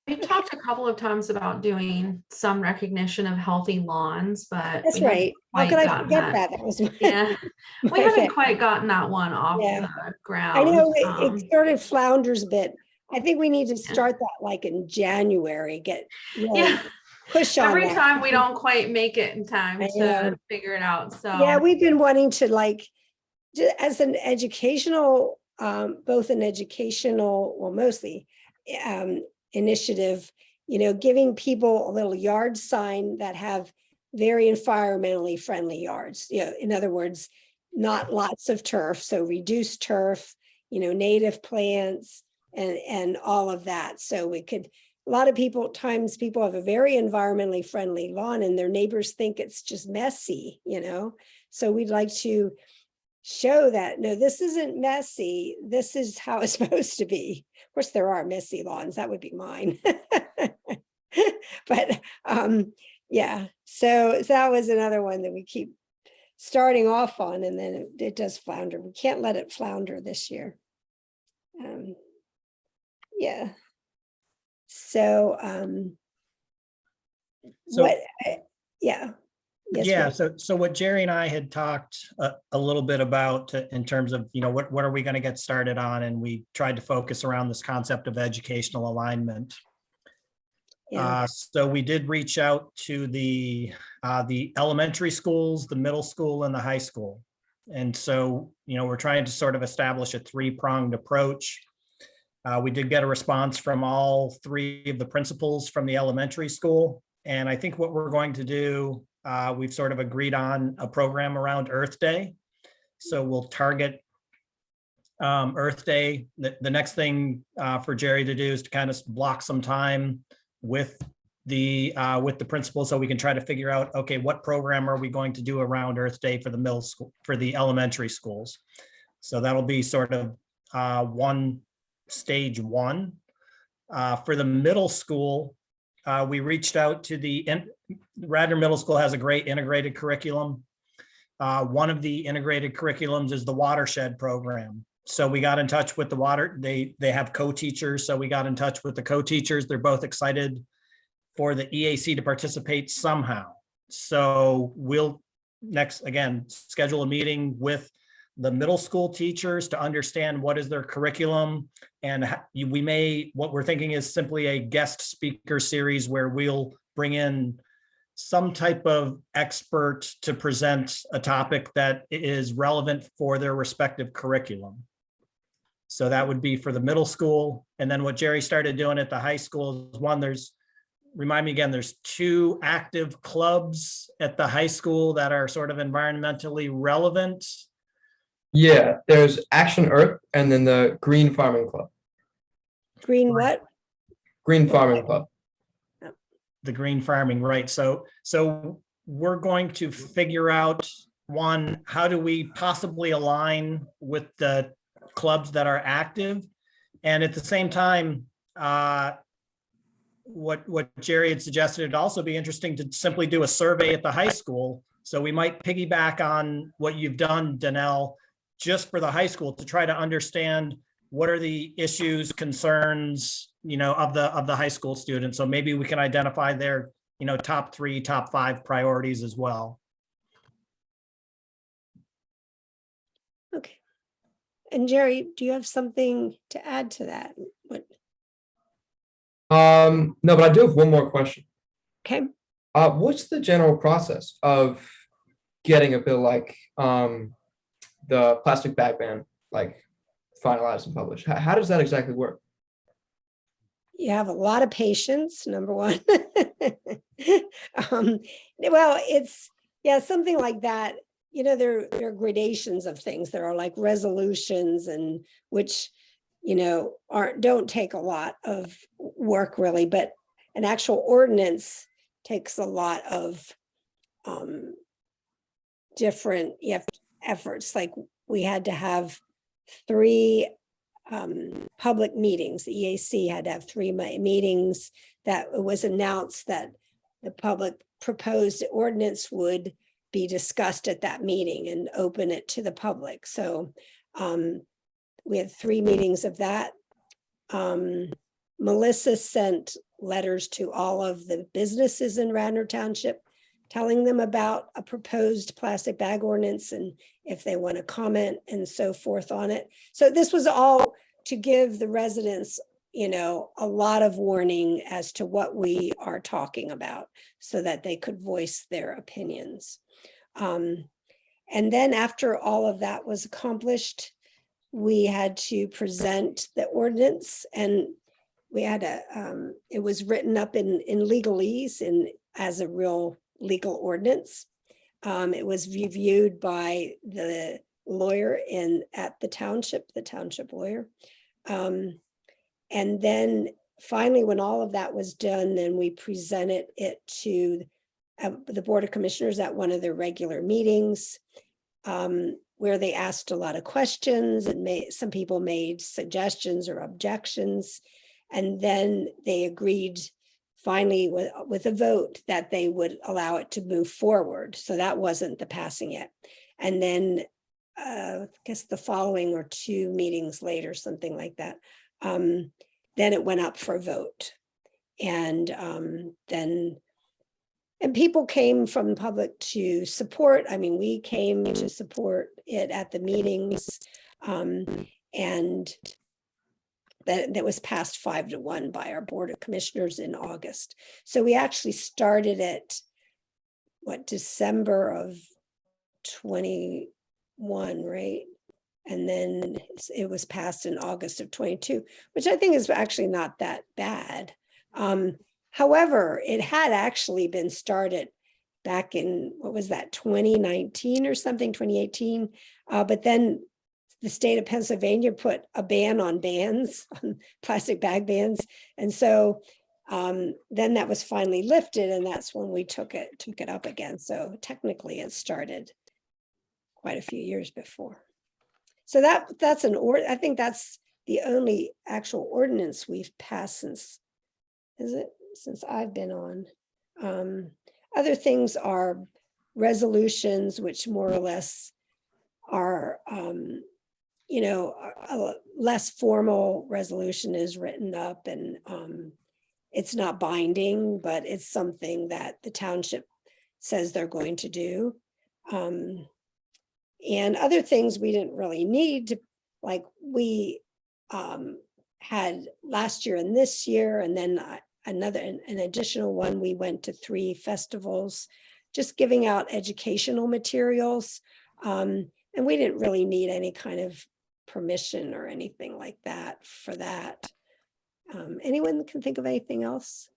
We've talked a couple of times about doing some recognition of healthy lawns, but That's we haven't right. How quite could I gotten forget that? That was Yeah, we my haven't bad. quite gotten that one off Yeah. the ground. I know it started flounders a bit. I think we need to start that like in January, get really Yeah. push on Every that. time we don't quite make it in time I to know. figure it out. So Yeah, we've been wanting to as an educational, both an educational, well, mostly initiative, giving people a little yard sign that have very environmentally friendly yards. In other words, not lots of turf, so reduced turf, native plants and all of that. So we could, a lot of times people have a very environmentally friendly lawn and their neighbors think it's just messy, So we'd like to show that, no, this isn't messy. This is how it's supposed to be. Of course, there are messy lawns. That would be mine. But yeah, so that was another one that we keep starting off on, and then it does flounder. We can't let it flounder this year. Yeah. So, yeah. Yes, Yeah, Ray. so what Jerry and I had talked a little bit about in terms of, what are we going to get started on? And we tried to focus around this concept of educational alignment. Yeah. So we did reach out to the elementary schools, the middle school, and the high school. And so, we're trying to sort of establish a three-pronged approach. We did get a response from all three of the principals from the elementary school. And I think what we're going to do, we've sort of agreed on a program around Earth Day. So we'll target Earth Day. The next thing for Jerry to do is to kind of block some time with the principal, so we can try to figure out, okay, what program are we going to do around Earth Day for the middle school, for the elementary schools. So that'll be sort of stage one. For the middle school, we reached out to Radnor Middle School has a great integrated curriculum. One of the integrated curriculums is the watershed program. So we got in touch with they have co-teachers. So we got in touch with the co-teachers. They're both excited for the EAC to participate somehow. So we'll schedule a meeting with the middle school teachers to understand what is their curriculum. And what we're thinking is simply a guest speaker series where we'll bring in some type of expert to present a topic that is relevant for their respective curriculum. So that would be for the middle school. And then what Jerry started doing at the high school is remind me again, there's 2 active clubs at the high school that are sort of environmentally relevant. Yeah, there's Action Earth and then the Green Farming Club. Green what? Green Farming Club. The green farming, right? So we're going to figure out, one, how do we possibly align with the clubs that are active, and at the same time, what Jerry had suggested, it'd also be interesting to simply do a survey at the high school. So we might piggyback on what you've done, Danelle, just for the high school, to try to understand what are the issues, concerns, of the high school students. So maybe we can identify their, top 3, top 5 priorities as well. Okay. And Jerry, do you have something to add to that? No, but I do have one more question. Okay. What's the general process of getting a bill like the plastic bag ban like finalized and published? How does that exactly work? You have a lot of patience, number one. Well, it's, yeah, something like that. You know, there are gradations of things. There are like resolutions and which, you know, don't take a lot of work really, but an actual ordinance takes a lot of different efforts. Like we had to have 3 public meetings. The EAC had to have 3 meetings that it was announced that the public proposed ordinance would be discussed at that meeting and open it to the public. So we had 3 meetings of that. Melissa sent letters to all of the businesses in Radnor Township, telling them about a proposed plastic bag ordinance and if they want to comment and so forth on it. So this was all to give the residents, you know, a lot of warning as to what we are talking about so that they could voice their opinions. And then after all of that was accomplished, we had to present the ordinance, and we had it was written up in legalese and as a real legal ordinance. It was reviewed by the lawyer at the township lawyer. And then finally, when all of that was done, then we presented it to the Board of Commissioners at one of their regular meetings, where they asked a lot of questions and some people made suggestions or objections. And then they agreed finally with a vote that they would allow it to move forward. So that wasn't the passing yet. And then I guess the following or 2 meetings later, something like that, then it went up for a vote. And and people came from the public to support. I mean, we came to support it at the meetings, and that was passed 5-1 by our Board of Commissioners in August. So we actually started it, December of 21, right? And then it was passed in August of 22, which I think is actually not that bad. However, it had actually been started back in, 2019 or something, 2018. But then the state of Pennsylvania put a ban on bans, on plastic bag bans. And so then that was finally lifted, and that's when we took it up again. So technically it started quite a few years before. So that's I think that's the only actual ordinance we've passed since I've been on. Other things are resolutions, which more or less are, you know, a less formal resolution is written up, and it's not binding, but it's something that the township says they're going to do. And other things we didn't really need to, like we had last year and this year, and then an additional one, we went to 3 festivals, just giving out educational materials. And we didn't really need any kind of permission or anything like that for that. Anyone can think of anything else?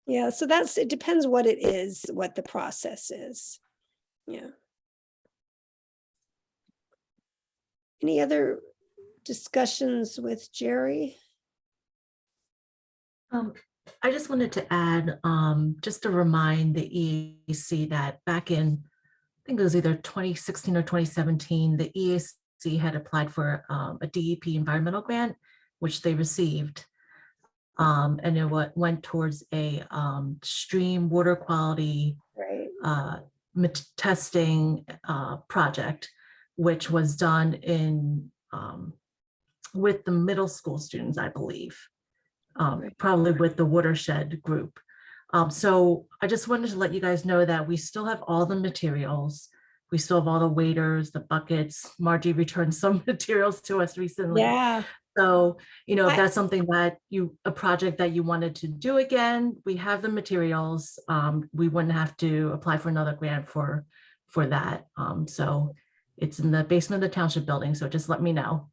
Yeah, so it depends what it is, what the process is. Yeah. Any other discussions with Jerry? I just wanted to add, just to remind the EAC that back in, I think it was either 2016 or 2017, the EAC had applied for a DEP environmental grant, which they received. And it went towards a stream water quality testing project, which was done in with the middle school students, I believe, probably with the watershed group. So I just wanted to let you guys know that we still have all the materials. We still have all the waders, the buckets. Margie returned some materials to us recently. Yeah. So, if I- that's something that a project that you wanted to do again, we have the materials. We wouldn't have to apply for another grant for that. So it's in the basement of the township building. So just let me know.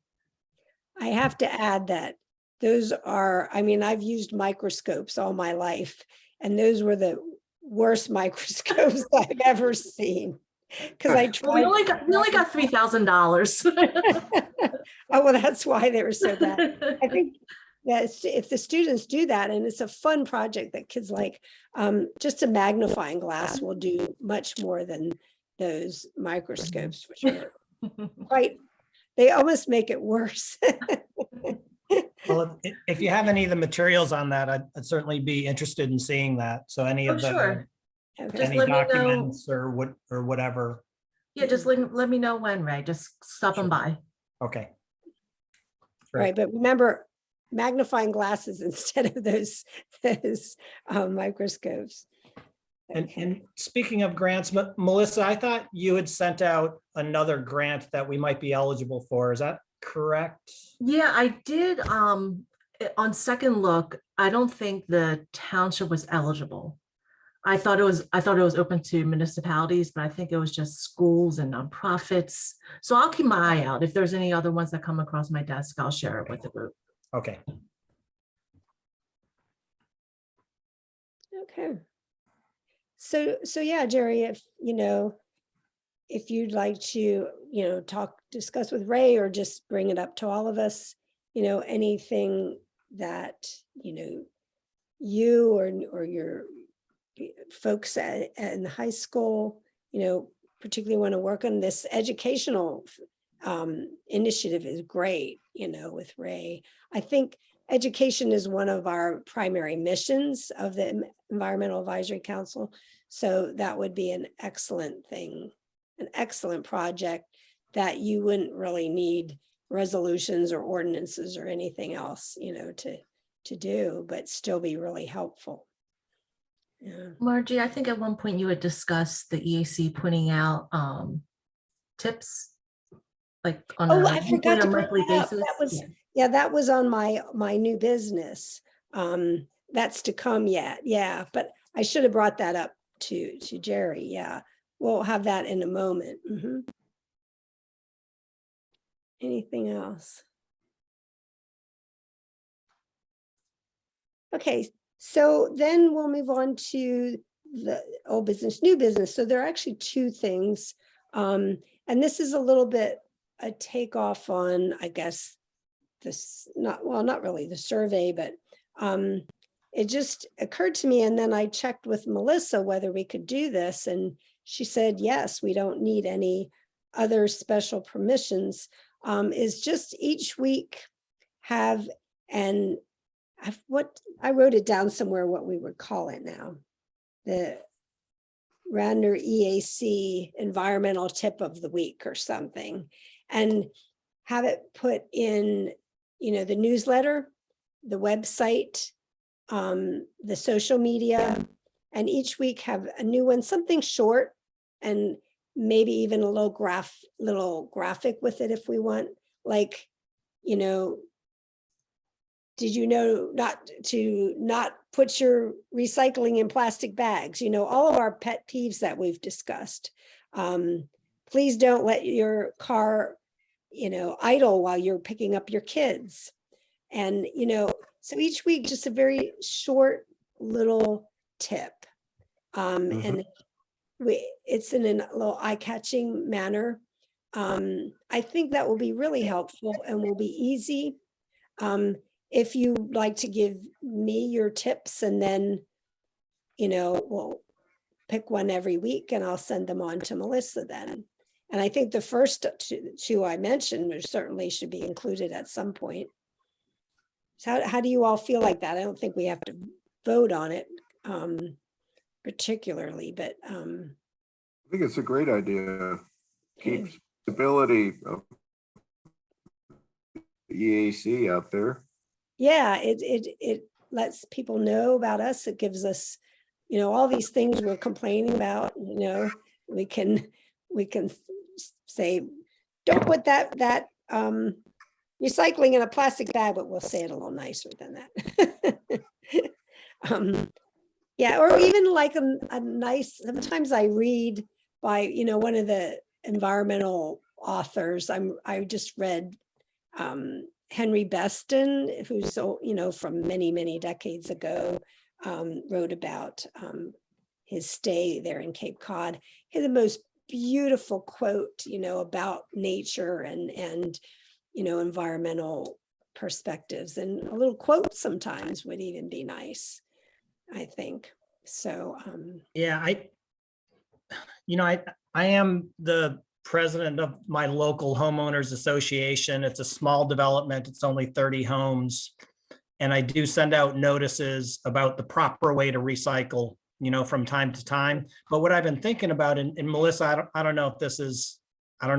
I have to add that those are, I mean, I've used microscopes all my life, and those were the worst microscopes I've ever seen. Because I Well, we tried. only got $3,000. Oh, well, that's why they were so bad. I think that if the students do that, and it's a fun project that kids like, just a magnifying glass will do much more than those microscopes, which are quite, they almost make it worse. Well, if you have any of the materials on that, I'd certainly be interested in seeing that. So any Oh, of the, sure. Okay. Just any let me know. documents or whatever. Yeah, just let me know when, Ray. Just stop them by. Okay. Right, but remember, magnifying glasses instead of those microscopes. And speaking of grants, Melissa, I thought you had sent out another grant that we might be eligible for. Is that correct? Yeah, I did. On second look, I don't think the township was eligible. I thought it was open to municipalities, but I think it was just schools and nonprofits. So I'll keep my eye out. If there's any other ones that come across my desk, I'll share it with the group. Okay. Okay. So yeah, Jerry, if if you'd like to, discuss with Ray or just bring it up to all of us, anything that, you or your folks in the high school, particularly want to work on this educational initiative is great, with Ray. I think education is one of our primary missions of the Environmental Advisory Council. So that would be an excellent thing, an excellent project that you wouldn't really need resolutions or ordinances or anything else, to do, but still be really helpful. Yeah. Margie, I think at one point you had discussed the EAC putting out tips, like on Oh, a I forgot to bring monthly that up. basis. That was, Yeah. that was on my new business. That's to come yet. Yeah, but I should have brought that up to Jerry. Yeah, we'll have that in a moment. Anything else? Okay, so then we'll move on to the old business, new business. So there are actually two things. And this is a little bit a takeoff on, I guess, this, not really the survey, but it just occurred to me. And then I checked with Melissa whether we could do this. And she said, yes, we don't need any other special permissions. Is just each week have I wrote it down somewhere what we would call it now. The Radnor EAC environmental tip of the week or something, and have it put in, the newsletter, the website, the social media, and each week have a new one, something short, and maybe even a little graphic with it if we want, like, did you know not put your recycling in plastic bags? All of our pet peeves that we've discussed. Please don't let your car, idle while you're picking up your kids. And, so each week, just a very short little tip. And it's in a little eye-catching manner. I think that will be really helpful and will be easy. If you'd like to give me your tips, and then, we'll pick one every week and I'll send them on to Melissa then. And I think the first two I mentioned certainly should be included at some point. So how do you all feel like that? I don't think we have to vote on it particularly, but I think it's a great idea. okay. Keeps stability of the EAC out there. Yeah, it lets people know about us. It gives us, all these things we're complaining about, we can say, don't put that recycling in a plastic bag, but we'll say it a little nicer than that. Yeah, or even like a nice, sometimes I read by, one of the environmental authors. I just read Henry Beston, who's from many, many decades ago, wrote about his stay there in Cape Cod. He had the most beautiful quote, about nature and environmental perspectives, and a little quote sometimes would even be nice, I think. So Yeah, I am the president of my local homeowners association. It's a small development. It's only 30 homes. And I do send out notices about the proper way to recycle, from time to time. But what I've been thinking about, and Melissa, I don't know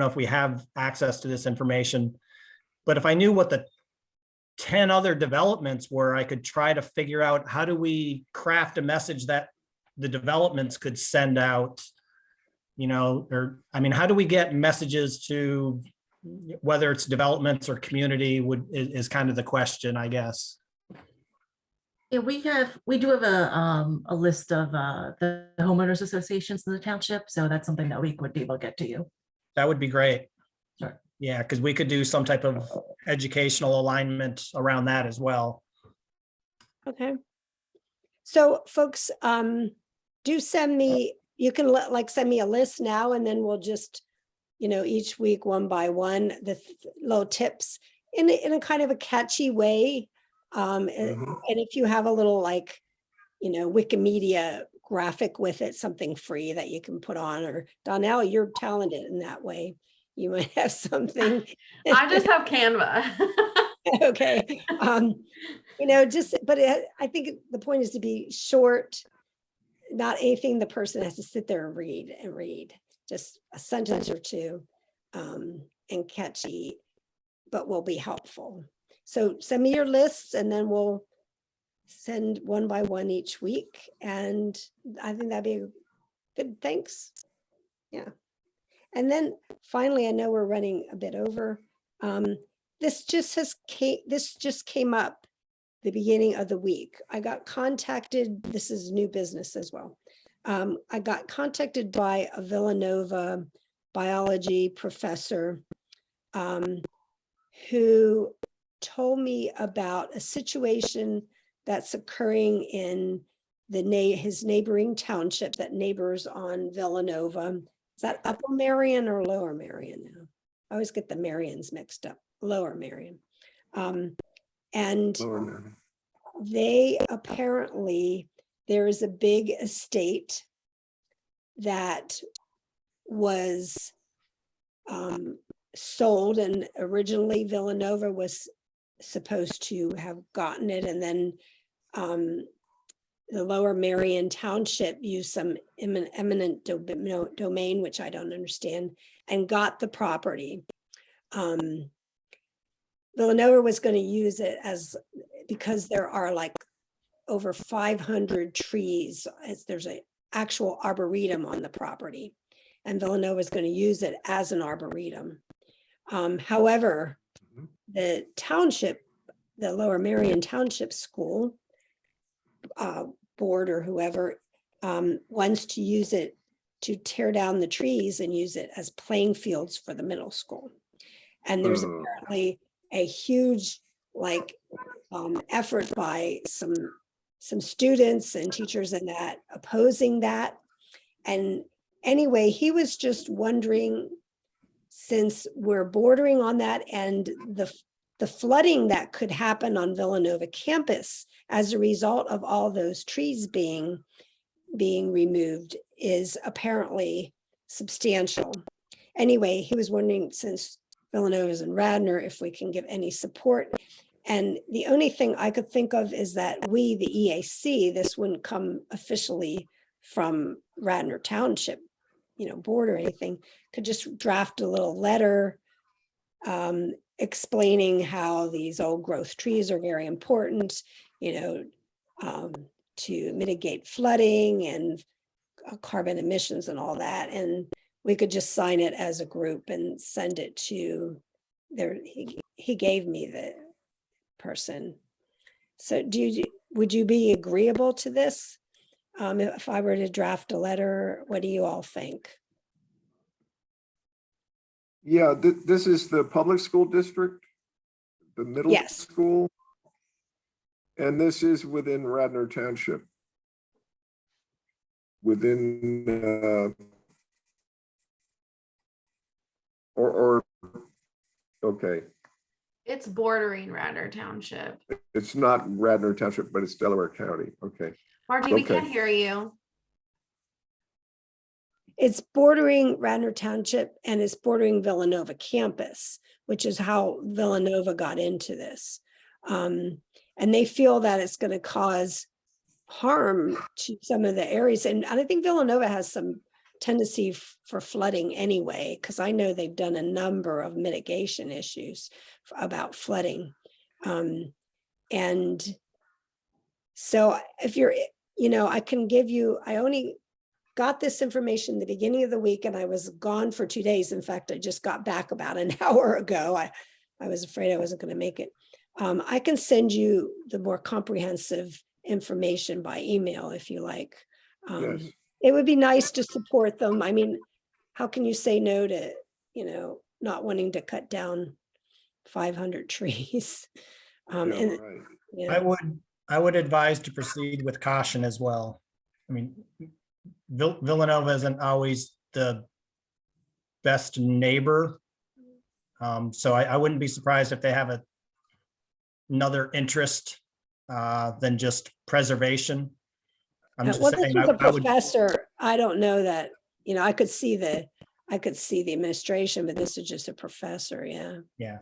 if we have access to this information, but if I knew what the 10 other developments were, I could try to figure out how do we craft a message that the developments could send out, how do we get messages to, whether it's developments or community is kind of the question, I guess. Yeah, we do have a list of the homeowners associations in the township, so that's something that we would be able to get to you. That would be great. Sure. Yeah, because we could do some type of educational alignment around that as well. okay. So folks, do send me, you can send me a list now, and then we'll just, each week, one by one, the little tips in a kind of a catchy way. And if you have a little Wikimedia graphic with it, something free that you can put on, or Donnell, you're talented in that way. You might have something. I just have Canva. Okay. But I think the point is to be short, not anything the person has to sit there and read, just a sentence or two, and catchy, but will be helpful. So send me your lists, and then we'll send one by one each week. And I think that'd be good. Thanks. Yeah. And then finally, I know we're running a bit over. This just came up the beginning of the week. I got contacted, this is new business as well. I got contacted by a Villanova biology professor who told me about a situation that's occurring in his neighboring township that neighbors on Villanova. Is that Upper Marion or Lower Marion now? I always get the Marions mixed up. Lower Marion. And they apparently, there is a big estate that was sold, and originally Villanova was supposed to have gotten it, and then the Lower Marion Township used some eminent domain, which I don't understand, and got the property. Villanova was going to use it because there are over 500 trees. There's an actual arboretum on the property, and Villanova is going to use it as an arboretum. However, the township, the Lower Marion Township School board or whoever wants to use it to tear down the trees and use it as playing fields for the middle school. And there's apparently a huge effort by some students and teachers in that opposing that. And anyway, he was just wondering, since we're bordering on that, and the flooding that could happen on Villanova campus as a result of all those trees being removed is apparently substantial. Anyway, he was wondering, since Villanova is in Radnor, if we can give any support. And the only thing I could think of is that we, the EAC, this wouldn't come officially from Radnor Township, board or anything, could just draft a little letter explaining how these old growth trees are very important, to mitigate flooding and carbon emissions and all that. And we could just sign it as a group and send it to he gave me the person. So would you be agreeable to this? If I were to draft a letter, what do you all think? Yeah, this is the public school district, the middle Yes. school. And this is within Radnor Township. Within, okay, It's bordering Radnor Township. it's not Radnor Township, but it's Delaware County. Okay. Margie, we Okay. can't hear you. It's bordering Radnor Township and it's bordering Villanova campus, which is how Villanova got into this. And they feel that it's going to cause harm to some of the areas. And I think Villanova has some tendency for flooding anyway, because I know they've done a number of mitigation issues about flooding. And so if you're, I can give you, I only got this information the beginning of the week and I was gone for 2 days. In fact, I just got back about an hour ago. I was afraid I wasn't going to make it. I can send you the more comprehensive information by email if you like. Yes. It would be nice to support them. I mean, how can you say no to, not wanting to cut down 500 trees? Yeah, And right. yeah. I would advise to proceed with caution as well. I mean, Villanova isn't always the best neighbor. So I wouldn't be surprised if they have another interest than just preservation. I'm just Well, this saying, was a I would, professor. I don't know that, I could see the administration, but this is just a professor. Yeah. yeah.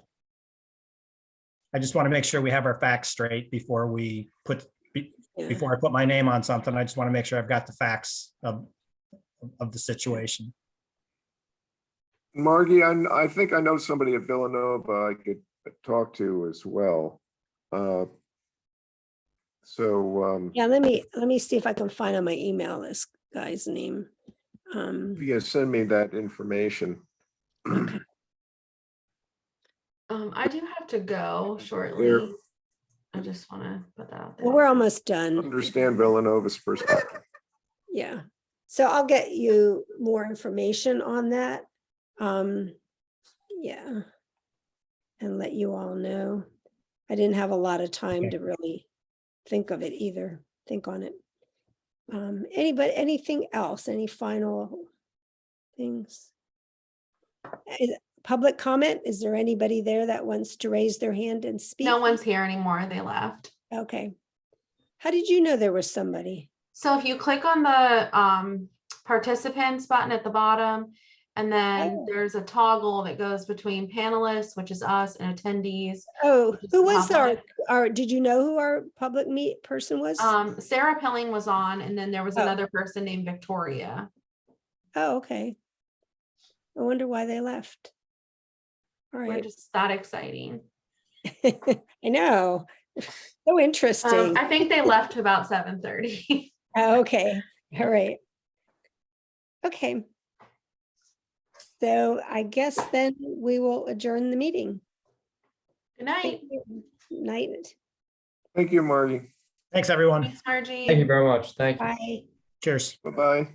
I just want to make sure we have our facts straight before we Yeah. before I put my name on something. I just want to make sure I've got the facts of the situation. Margie, I think I know somebody at Villanova I could talk to as well. Yeah, let me see if I can find on my email this guy's name. Yeah, send me that information. Okay. I do have to go shortly. There. I just want to put that out there. Well, we're almost done. Understand Villanova's perspective. Yeah. So I'll get you more information on that. Yeah. And let you all know. I didn't have a lot of time to really think of it either, think on it. Anything else? Any final things? Public comment? Is there anybody there that wants to raise their hand and speak? No one's here anymore. They left. Okay. How did you know there was somebody? So if you click on the participants button at the bottom, and then Oh. there's a toggle that goes between panelists, which is us, and attendees. Oh, which is who the was public. our, did you know who our public person was? Sarah Pilling was on, and then there was Oh. another person named Victoria. Oh, okay. I wonder why they left. All We're right. just that exciting. I know. So interesting. I think they left about 7:30. Okay. All right. Okay. So I guess then we will adjourn the meeting. Good night. Thank you. Night. Thank you, Margie. Thanks, everyone. Thanks, Margie. Thank you very much. Thank you. Bye. Cheers. Bye-bye.